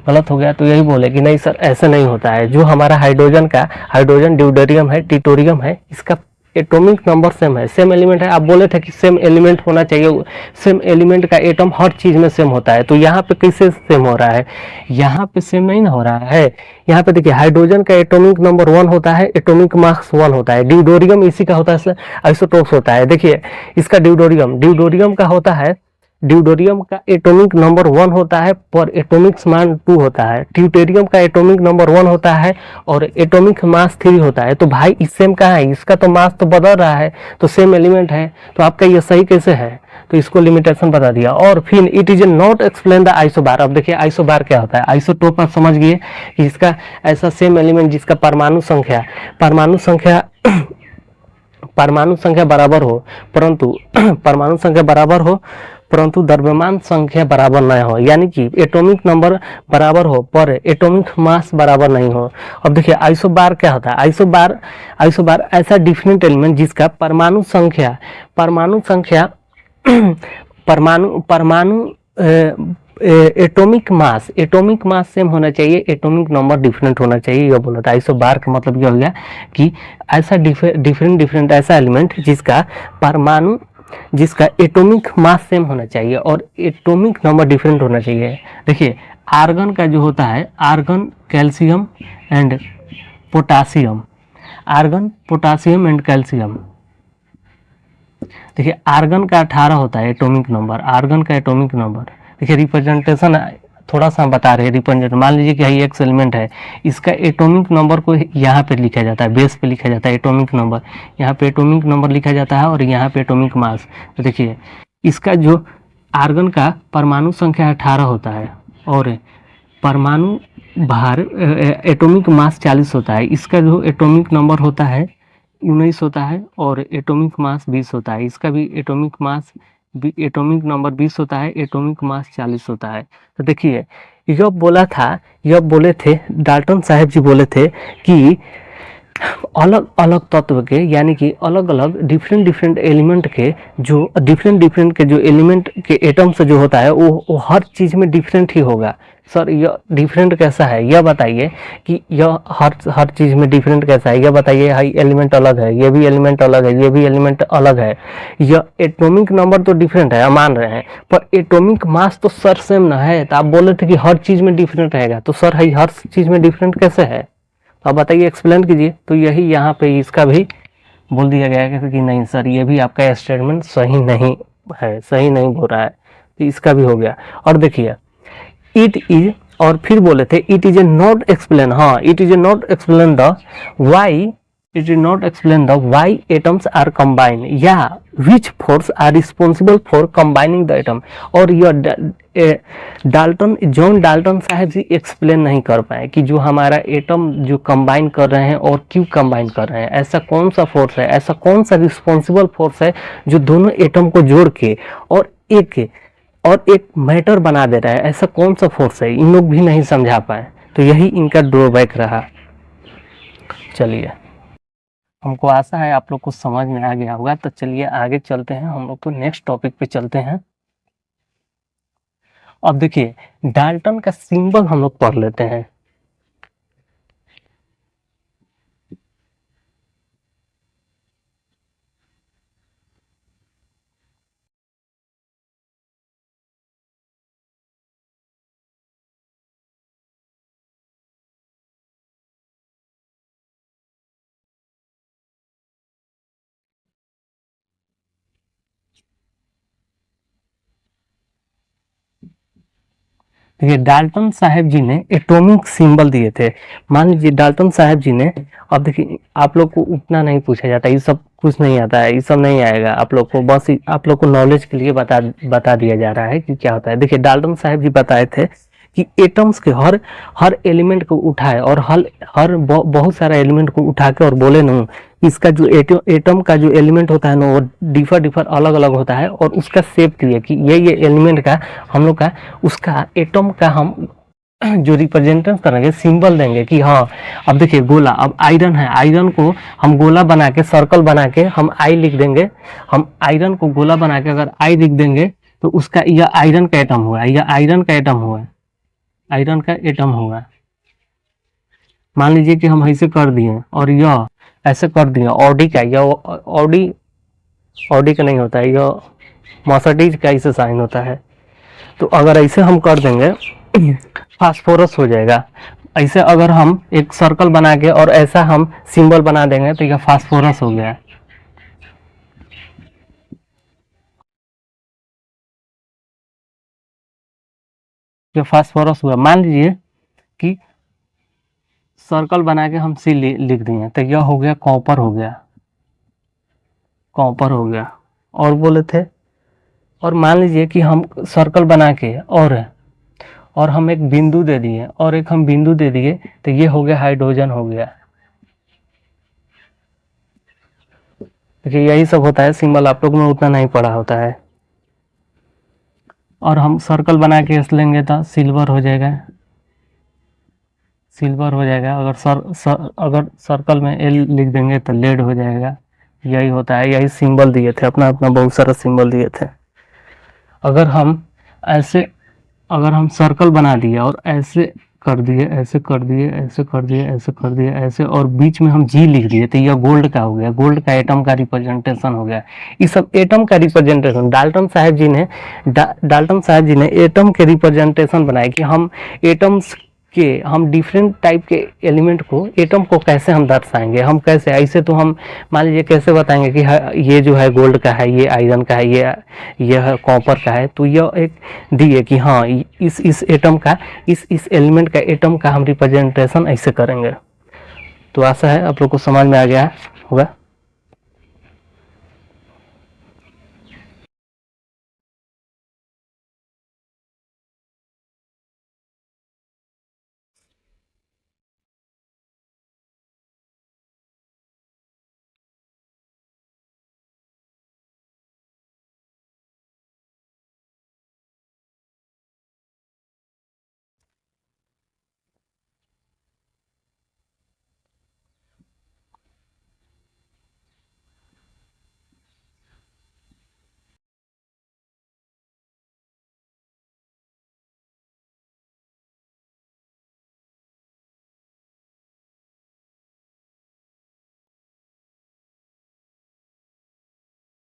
गलत हो गया। तो यही बोले कि नहीं सर ऐसे नहीं होता है, जो हमारा हाइड्रोजन का, हाइड्रोजन ड्यूटेरियम है, ट्यूटोरियम है, इसका एटॉमिक नंबर सेम है, सेम एलिमेंट है। आप बोले थे कि सेम एलिमेंट होना चाहिए, सेम एलिमेंट का एटम हर चीज में सेम होता है, तो यहाँ पे कैसे सेम हो रहा है? यहाँ पे सेम नहीं ना हो रहा है। यहाँ पे देखिए हाइड्रोजन का एटॉमिक नंबर 1 होता है, एटॉमिक मास 1 होता है, ड्यूडोरियम इसी का होता है, आइसोटोप्स होता है। देखिए इसका ड्यूडोरियम का होता है, ड्यूडोरियम का एटॉमिक नंबर 1 होता है पर एटॉमिक मान 2 होता है, ट्यूटेरियम का एटॉमिक नंबर 1 होता है और एटॉमिक मास 3 होता है। तो भाई इस सेम का है, इसका तो मास तो बदल रहा है, तो सेम एलिमेंट है, तो आपका ये सही कैसे है? तो इसको लिमिटेशन बता दिया। और फिर it is not explain the isobar. अब देखिए आइसोबार क्या होता है, आइसोटोप आप समझ गए कि इसका ऐसा सेम एलिमेंट जिसका परमाणु संख्या बराबर हो, परंतु परमाणु संख्या बराबर हो परंतु द्रव्यमान संख्या बराबर न हो, यानी कि एटॉमिक नंबर बराबर हो पर एटॉमिक मास बराबर नहीं हो। अब देखिए आइसोबार क्या होता है, आइसोबार ऐसा डिफरेंट एलिमेंट जिसका परमाणु संख्या परमाणु परमाणु एटॉमिक मास सेम होना चाहिए, एटॉमिक नंबर डिफरेंट होना चाहिए, यह बोला था। आइसोबार का मतलब क्या हो गया कि ऐसा डिफरेंट ऐसा एलिमेंट जिसका एटॉमिक मास सेम होना चाहिए और एटॉमिक नंबर डिफरेंट होना चाहिए। देखिए आर्गन का जो होता है, argon, calcium and potassium, argon, potassium and calcium. देखिए आर्गन का 18 होता है एटॉमिक नंबर, आर्गन का एटॉमिक नंबर। देखिए रिप्रेजेंटेशन थोड़ा सा बता रहे हैं, रिप्रेजेंट मान लीजिए कि यही एक्स एलिमेंट है, इसका एटॉमिक नंबर को यहाँ पे लिखा जाता है, बेस पे लिखा जाता है एटॉमिक नंबर, यहाँ पे एटॉमिक नंबर लिखा जाता है और यहाँ पे एटॉमिक मास। तो देखिए इसका जो आर्गन का परमाणु संख्या 18 होता है और परमाणु भार एटॉमिक मास 40 होता है, इसका जो एटॉमिक नंबर होता है 19 होता है और एटॉमिक मास 20 होता है, इसका भी एटॉमिक नंबर 20 होता है, एटॉमिक मास 40 होता है। तो देखिए यह बोले थे डाल्टन साहब जी, बोले थे कि अलग अलग तत्व के, यानी कि अलग अलग डिफरेंट एलिमेंट के जो डिफरेंट के जो एलिमेंट के एटम से जो होता है वो हर चीज़ में डिफरेंट ही होगा। सर यह डिफरेंट कैसा है, यह बताइए कि यह हर चीज़ में डिफरेंट कैसा है, यह बताइए। हाई एलिमेंट अलग है, ये भी एलिमेंट अलग है, ये भी एलिमेंट अलग है, यह एटॉमिक नंबर तो डिफरेंट है, मान रहे हैं, पर एटॉमिक मास तो सर सेम ना है। तो आप बोले थे कि हर चीज़ में डिफरेंट रहेगा, तो सर है हर चीज़ में डिफरेंट कैसे है? अब बताइए, एक्सप्लेन कीजिए। तो यही यहाँ पे इसका भी बोल दिया गया है कि नहीं सर ये भी आपका स्टेटमेंट सही नहीं है, सही नहीं बोल रहा है, तो इसका भी हो गया। और देखिए इट इज, और फिर बोले थे it is a not explain, हाँ it is a not explain the why, it is not explain the why atoms are combine, या which force are responsible for combining the atom. और John Dalton साहब ji explain नहीं कर पाए कि जो हमारा एटम जो कंबाइन कर रहे हैं और क्यों कंबाइन कर रहे हैं, ऐसा कौन सा फोर्स है, ऐसा कौन सा रिस्पॉन्सिबल फोर्स है जो दोनों एटम को जोड़ के और एक मैटर बना दे रहा है, ऐसा कौन सा फोर्स है, इन लोग भी नहीं समझा पाए। तो यही इनका ड्रॉबैक रहा। चलिए हमको आशा है आप लोग को समझ में आ गया होगा। तो चलिए आगे चलते हैं, हम लोग तो नेक्स्ट टॉपिक पे चलते हैं। अब देखिए डाल्टन का सिंबल हम लोग पढ़ लेते हैं। देखिए डाल्टन साहब जी ने एटॉमिक सिंबल दिए थे। मान लीजिए डाल्टन साहब जी ने, अब देखिए आप लोग को उतना नहीं पूछा जाता, ये सब कुछ नहीं आता है, ये सब नहीं आएगा आप लोग को, बस आप लोग को नॉलेज के लिए बता दिया जा रहा है कि क्या होता है। देखिए डाल्टन साहब जी बताए थे कि एटम्स के हर हर एलिमेंट को उठाए और बहुत सारा एलिमेंट को उठा के और बोले ना, इसका जो एटम का जो एलिमेंट होता है ना वो डिफर डिफर अलग अलग होता है, और उसका शेप दिए कि ये एलिमेंट का हम लोग का उसका एटम का हम जो रिप्रेजेंटेशन करेंगे, सिंबल देंगे कि हाँ। अब देखिए गोला, अब आयरन है, आयरन को हम गोला बना के सर्कल बना के हम आई लिख देंगे। हम आयरन को गोला बना के अगर आई लिख देंगे तो उसका यह आयरन का एटम हुआ, यह आयरन का एटम हुआ, आयरन का एटम हुआ। मान लीजिए कि हम ऐसे कर दिए और यह ऐसे कर दिए, ऑडी का, यह ऑडी ऑडी का नहीं होता है, यह मर्सिडीज का ऐसे साइन होता है। तो अगर ऐसे हम कर देंगे फास्फोरस हो जाएगा। ऐसे अगर हम एक सर्कल बना के और ऐसा हम सिंबल बना देंगे तो यह फास्फोरस हो गया। यह फास्फोरस हुआ। मान लीजिए कि सर्कल बना के हम सी लिख दिए तो यह हो गया कॉपर, हो गया कॉपर हो गया। और बोले थे, और मान लीजिए कि हम सर्कल बना के और हम एक बिंदु दे दिए और एक हम बिंदु दे दिए तो ये हो गया हाइड्रोजन हो गया। देखिए यही सब होता है, सिंबल आप लोग में उतना नहीं पढ़ा होता है। और हम सर्कल बना के इस लेंगे तो सिल्वर हो जाएगा, सिल्वर हो जाएगा। अगर सर्कल में एल लिख देंगे तो लेड हो जाएगा। यही होता है, यही सिंबल दिए थे, अपना अपना बहुत सारा सिंबल दिए थे। अगर हम ऐसे, अगर हम सर्कल बना दिए और ऐसे कर दिए, ऐसे कर दिए, ऐसे कर दिए, ऐसे कर दिए, ऐसे, और बीच में हम जी लिख दिए तो यह गोल्ड का हो गया, गोल्ड का एटम का रिप्रेजेंटेशन हो गया। ये सब एटम का रिप्रेजेंटेशन डाल्टन साहब जी ने एटम के रिप्रेजेंटेशन बनाए कि हम एटम्स के, हम डिफरेंट टाइप के एलिमेंट को, एटम को कैसे हम दर्शाएंगे, हम कैसे, ऐसे तो हम मान लीजिए कैसे बताएंगे कि ये जो है गोल्ड का है, ये आयरन का है, यह कॉपर का है। तो यह एक दिए कि हाँ इस एटम का, इस एलिमेंट का, एटम का हम रिप्रेजेंटेशन ऐसे करेंगे। तो आशा है आप लोग को समझ में आ गया होगा।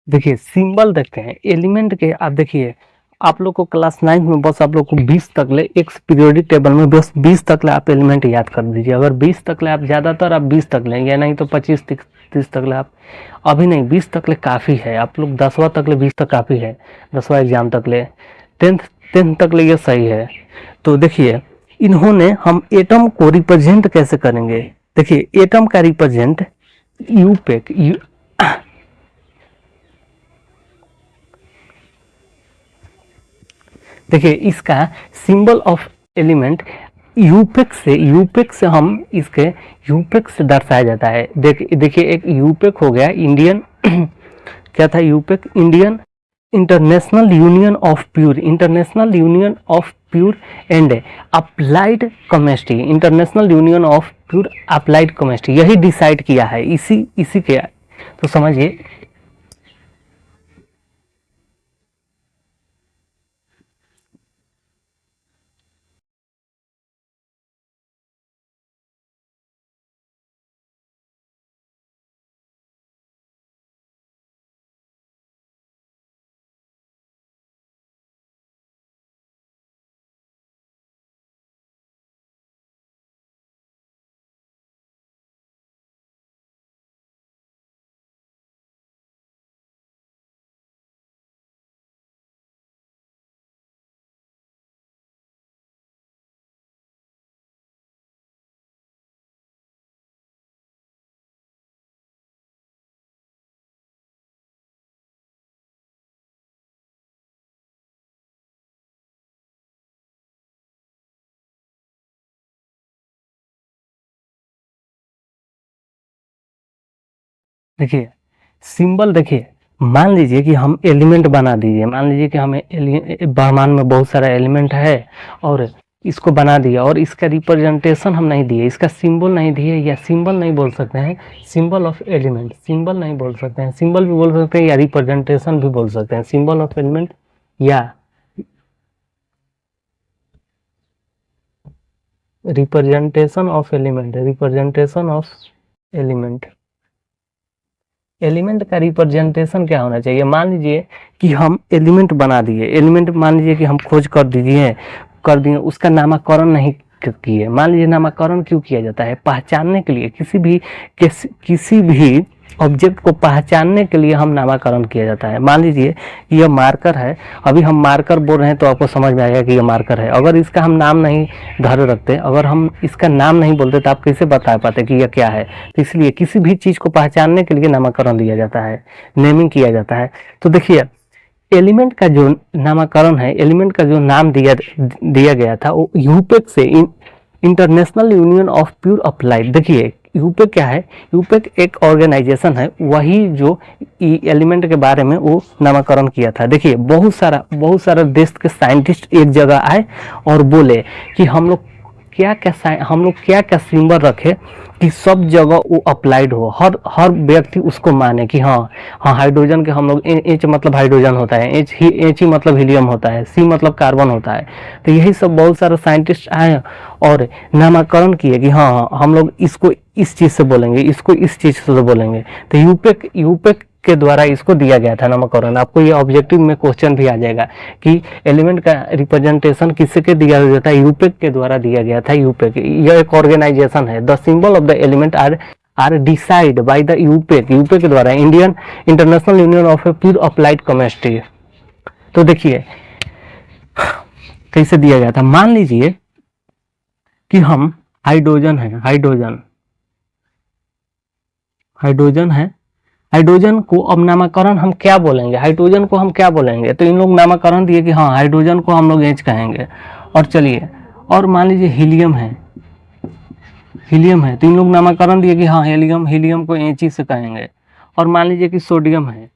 देखिए सिंबल देखते हैं एलिमेंट के। आप देखिए आप लोग को क्लास 9 में बस आप लोग को 20 तक ले, एक पीरियोडिक टेबल में बस 20 तक ले आप एलिमेंट याद कर दीजिए। अगर 20 तक ले आप, ज़्यादातर आप 20 तक लें, या नहीं तो 25 30 तक ले आप। अभी नहीं, 20 तक ले काफ़ी है, आप लोग 10वां तक ले 20 तक काफ़ी है, 10वां एग्जाम तक ले, टेंथ टेंथ तक ले ये सही है। तो देखिए इन्होंने, हम एटम को रिप्रेजेंट कैसे करेंगे। देखिए एटम का रिप्रेजेंट यूपेक, देखिए इसका सिंबल ऑफ एलिमेंट यूपेक से हम इसके यूपेक से दर्शाया जाता है। देखिए एक यूपेक हो गया इंडियन क्या था IUPAC, Indian International Union of pure, International Union of pure and applied chemistry, International Union of pure applied chemistry, यही डिसाइड किया है इसी इसी के। तो समझिए देखिए सिंबल, देखिए मान लीजिए कि हम एलिमेंट बना दीजिए, मान लीजिए कि हमें ब्रह्मांड में बहुत सारा एलिमेंट है और इसको बना दिया और इसका रिप्रेजेंटेशन हम नहीं दिए, इसका सिंबल नहीं दिए, या सिंबल नहीं बोल सकते हैं, सिंबल ऑफ एलिमेंट, सिंबल नहीं बोल सकते हैं, सिंबल भी बोल सकते हैं या रिप्रेजेंटेशन भी बोल सकते हैं, सिंबल ऑफ एलिमेंट या representation of element, representation of element. Element का रिप्रेजेंटेशन क्या होना चाहिए? मान लीजिए कि हम एलिमेंट बना दिए, एलिमेंट मान लीजिए कि हम खोज कर दिए, उसका नामकरण नहीं किए। मान लीजिए नामकरण क्यों किया जाता है? पहचानने के लिए, किसी भी ऑब्जेक्ट को पहचानने के लिए हम नामकरण किया जाता है। मान लीजिए यह मार्कर है, अभी हम मार्कर बोल रहे हैं तो आपको समझ में आएगा कि यह मार्कर है। अगर इसका हम नाम नहीं धर रखते, अगर हम इसका नाम नहीं बोलते तो आप कैसे बता पाते कि यह क्या है? तो इसलिए किसी भी चीज़ को पहचानने के लिए नामकरण दिया जाता है, नेमिंग किया जाता है। तो देखिए एलिमेंट का जो नामकरण है, एलिमेंट का जो नाम दिया गया था वो यूपेक से, international Union of pure applied. देखिए यूपेक क्या है? यूपेक एक ऑर्गेनाइजेशन है, वही जो एलिमेंट के बारे में वो नामकरण किया था। देखिए बहुत सारा देश के साइंटिस्ट एक जगह आए और बोले कि हम लोग क्या क्या सिंबल रखे कि सब जगह वो अप्लाइड हो, हर व्यक्ति उसको माने कि हाँ हाइड्रोजन के हम लोग एच मतलब हाइड्रोजन होता है, एच ही मतलब हीलियम होता है, सी मतलब कार्बन होता है। तो यही सब बहुत सारे साइंटिस्ट आए और नामकरण किए कि हाँ हम लोग इसको इस चीज़ से बोलेंगे, इसको इस चीज़ से बोलेंगे। तो यूपेक के द्वारा इसको दिया गया था नामकरण। आपको ये ऑब्जेक्टिव में क्वेश्चन भी आ जाएगा कि एलिमेंट का रिप्रेजेंटेशन किसके दिया जाता है? यूपेक के द्वारा दिया गया था। यूपेक यह एक ऑर्गेनाइजेशन है। The symbol of the element are decide by the IUPAC के द्वारा, Indian International Union of pure applied chemistry. तो देखिए कैसे दिया गया था। मान लीजिए कि हम हाइड्रोजन है, हाइड्रोजन को अब नामकरण हम क्या बोलेंगे? हाइड्रोजन को हम क्या बोलेंगे? तो इन लोग नामकरण दिए कि हाँ हाइड्रोजन को हम लोग एच कहेंगे। और चलिए, और मान लीजिए हीलियम है, तो इन लोग नामकरण दिए कि हाँ हीलियम को एच ही से कहेंगे। और मान लीजिए कि सोडियम है,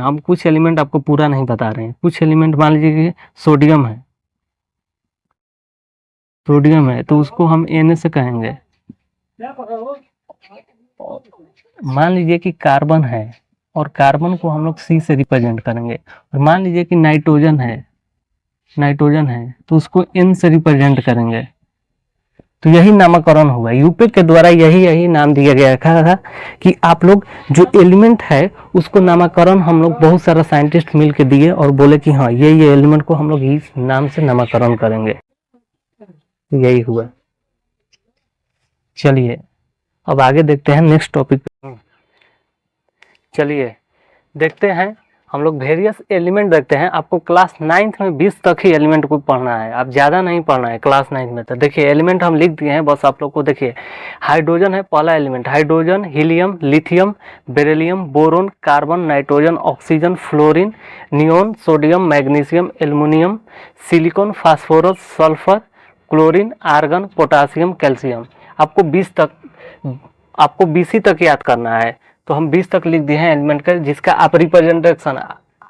हम कुछ एलिमेंट आपको पूरा नहीं बता रहे हैं, कुछ एलिमेंट मान लीजिए कि सोडियम है तो उसको हम एन से कहेंगे। मान लीजिए कि कार्बन है और कार्बन को हम लोग सी से रिप्रेजेंट करेंगे। और मान लीजिए कि नाइट्रोजन है तो उसको एन से रिप्रेजेंट करेंगे। तो यही नामकरण हुआ। यूपेक के द्वारा यही नाम दिया गया था कि आप लोग जो एलिमेंट है उसको नामकरण हम लोग बहुत सारा साइंटिस्ट मिल के दिए और बोले कि हाँ ये एलिमेंट को हम लोग इस नाम से नामकरण करेंगे। यही हुआ। चलिए अब आगे देखते हैं नेक्स्ट टॉपिक। चलिए देखते हैं हम लोग वेरियस एलिमेंट देखते हैं। आपको क्लास 9th में 20 तक ही एलिमेंट को पढ़ना है, आप ज़्यादा नहीं पढ़ना है क्लास 9th में। तो देखिए एलिमेंट हम लिख दिए हैं, बस आप लोग को देखिए हाइड्रोजन है पहला element, hydrogen, helium, lithium, beryllium, boron, carbon, nitrogen, oxygen, fluorine, neon, sodium, magnesium, aluminium, silicon, phosphorus, sulphur, chlorine, argon, potassium, calcium. आपको 20 ही तक याद करना है। तो हम 20 तक लिख दिए हैं एलिमेंट का, जिसका आप रिप्रेजेंटेशन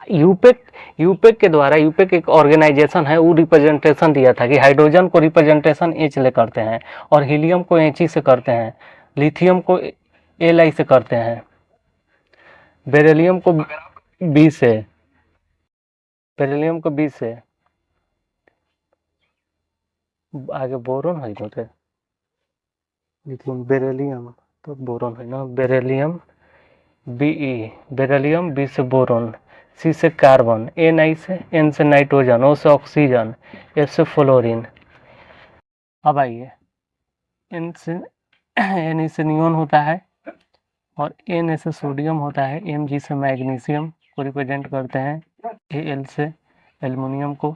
यूपेक के द्वारा, यूपेक एक ऑर्गेनाइजेशन है, वो रिप्रेजेंटेशन दिया था कि हाइड्रोजन को रिप्रेजेंटेशन एच ले करते हैं और हीलियम को एच ही से करते हैं, लिथियम को एल आई से करते हैं, बेरिलियम को बी से, आगे बोरोन है तो लिथियम, बेरिलियम तो बोरोन है ना, बेरिलियम बी से बोरोन, सी से कार्बन, एन से नाइट्रोजन, ओ से ऑक्सीजन, एफ से फ्लोरीन। अब आइए एन से नियोन होता है और एन से सोडियम होता है, एम जी से मैग्नीशियम को रिप्रेजेंट करते हैं, एल से एल्युमिनियम को,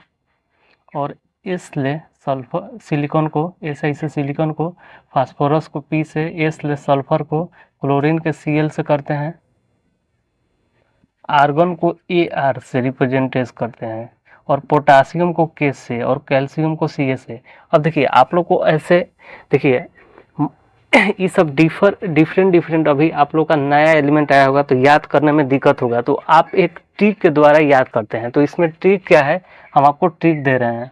और एस ले सल्फर सिलिकॉन को, एस आई से सिलिकॉन को, फास्फोरस को पी से, एस ले सल्फर को, क्लोरीन के Cl से करते हैं, आर्गन को Ar से रिप्रेजेंटेस करते हैं, और पोटासियम को K से, और कैल्शियम को Ca से। अब देखिए आप लोग को ऐसे देखिए ये सब डिफरेंट अभी आप लोग का नया एलिमेंट आया होगा तो याद करने में दिक्कत होगा, तो आप एक ट्रिक के द्वारा याद करते हैं। तो इसमें ट्रिक क्या है, हम आपको ट्रिक दे रहे हैं।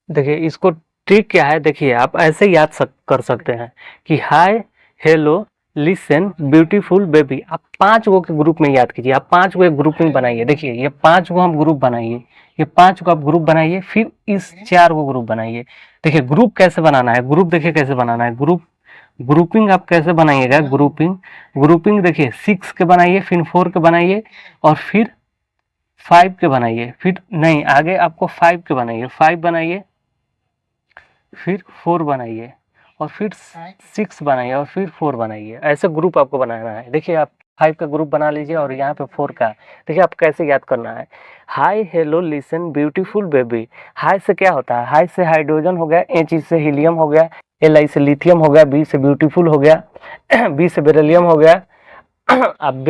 देखिए इसको ट्रिक क्या है, देखिए आप ऐसे याद कर सकते हैं कि हाय हेलो लिसन ब्यूटीफुल बेबी, आप 5 गो के ग्रुप में याद कीजिए। आप 5 गो एक ग्रुप में बनाइए। देखिए ये 5 गो हम ग्रुप बनाइए, ये 5 गो आप ग्रुप बनाइए, फिर इस 4 गो ग्रुप बनाइए। देखिए ग्रुप कैसे बनाना है, ग्रुप देखिए कैसे बनाना है, ग्रुपिंग आप कैसे बनाइएगा, ग्रुपिंग देखिए 6 के बनाइए, फिर 4 के बनाइए, और फिर 5 के बनाइए, फिर नहीं आगे आपको 5 के बनाइए, 5 बनाइए, फिर 4 बनाइए, और फिर 6 बनाइए, और फिर 4 बनाइए। ऐसे ग्रुप आपको बनाना है। देखिए आप 5 का ग्रुप बना लीजिए और यहाँ पे 4 का। देखिए आप कैसे याद करना है, hi hello listen beautiful baby. Hi से क्या होता है, हाय से हाइड्रोजन हो गया, एच से हीलियम हो गया, एल आई से लिथियम हो गया, बी से ब्यूटीफुल हो गया, बी से बेरिलियम हो गया, अब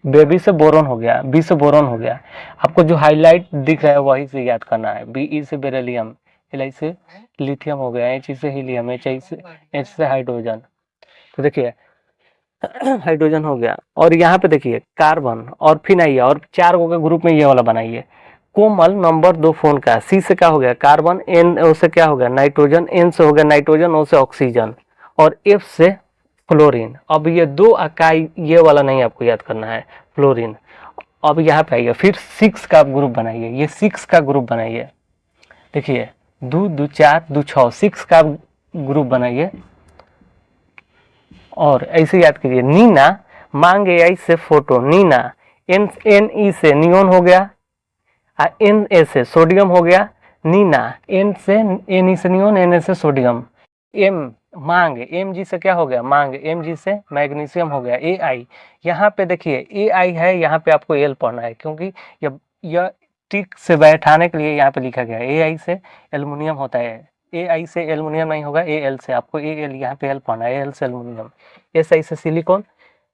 बेबी से बोरॉन हो गया, बी से बोरॉन हो गया। आपको जो हाईलाइट दिख रहा है वही से याद करना है। बी ई से बेरिलियम, एल आई से लिथियम हो गया, एच से हीलियम, एच से हाइड्रोजन। तो देखिए हाइड्रोजन हो गया, और यहाँ पे देखिए कार्बन, और फिर आइए और 4 गो के ग्रुप में ये वाला बनाइए। कोमल नंबर 2 फोन का, सी से क्या हो गया कार्बन, एन ओ से क्या हो गया नाइट्रोजन, एन से हो गया नाइट्रोजन, ओ से ऑक्सीजन, और एफ से फ्लोरीन। अब ये 2 इकाई ये वाला नहीं आपको याद करना है, फ्लोरीन। अब यहाँ पे आइए, फिर 6 का ग्रुप बनाइए, ये 6 का ग्रुप बनाइए। देखिए 2 2 4 2 6, 6 का ग्रुप बनाइए, और ऐसे याद कीजिए। नीना मांगे आई से photo, Neena, N N E से नियोन हो गया, एन ए से सोडियम हो गया, नीना, एन से एन ई से नियोन, एन ए से सोडियम, एम मांग, एम जी से क्या हो गया मांग, एम जी से मैग्नीशियम हो गया, ए आई। यहाँ पे देखिए ए आई है, यहाँ पे आपको एल पढ़ना है, क्योंकि यह टिक से बैठाने के लिए यहाँ पे लिखा गया है। ए आई से एल्युमिनियम होता है, ए आई से एल्युमिनियम नहीं होगा, ए एल से आपको ए एल यहाँ पे एल पढ़ना है, ए एल से एल्युमिनियम, एस आई से सिलिकॉन,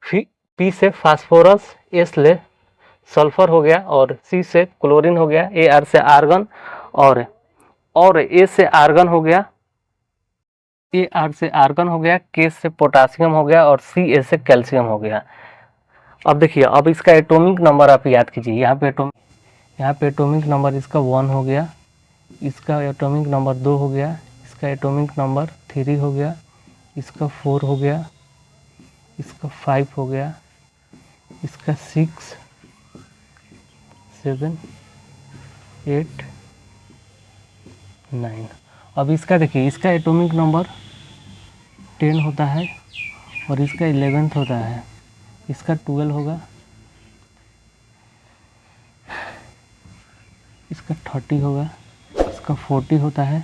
फिर पी से फास्फोरस, एस ले सल्फर हो गया, और सी से क्लोरीन हो गया, ए आर से आर्गन, और ए से आर्गन हो गया, ए आर से आर्गन हो गया, के से पोटासियम हो गया, और सी ए से कैल्शियम हो गया। अब देखिए अब इसका एटॉमिक नंबर आप याद कीजिए। यहाँ पे एटॉमिक नंबर इसका 1 हो गया, इसका एटॉमिक नंबर 2 हो गया, इसका एटॉमिक नंबर 3 हो गया, इसका 4 हो गया, इसका 5 हो गया, इसका 6 7 8 9। अब इसका देखिए, इसका एटॉमिक नंबर 10 होता है, और इसका 11th होता है, इसका 12 होगा, इसका 30 होगा, इसका 40 होता है,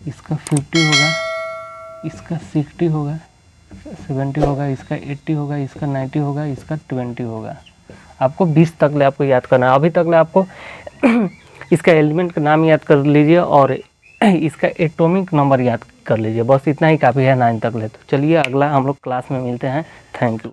इसका 50 होगा, इसका 60 होगा, 70 होगा, इसका 80 होगा, इसका 90 होगा, इसका 20 होगा। आपको 20 तक ले आपको याद करना है। अभी तक ले आपको इसका एलिमेंट का नाम याद कर लीजिए, और इसका एटॉमिक नंबर याद कर लीजिए, बस इतना ही काफ़ी है 9 तक ले। तो चलिए अगला हम लोग क्लास में मिलते हैं। Thank you.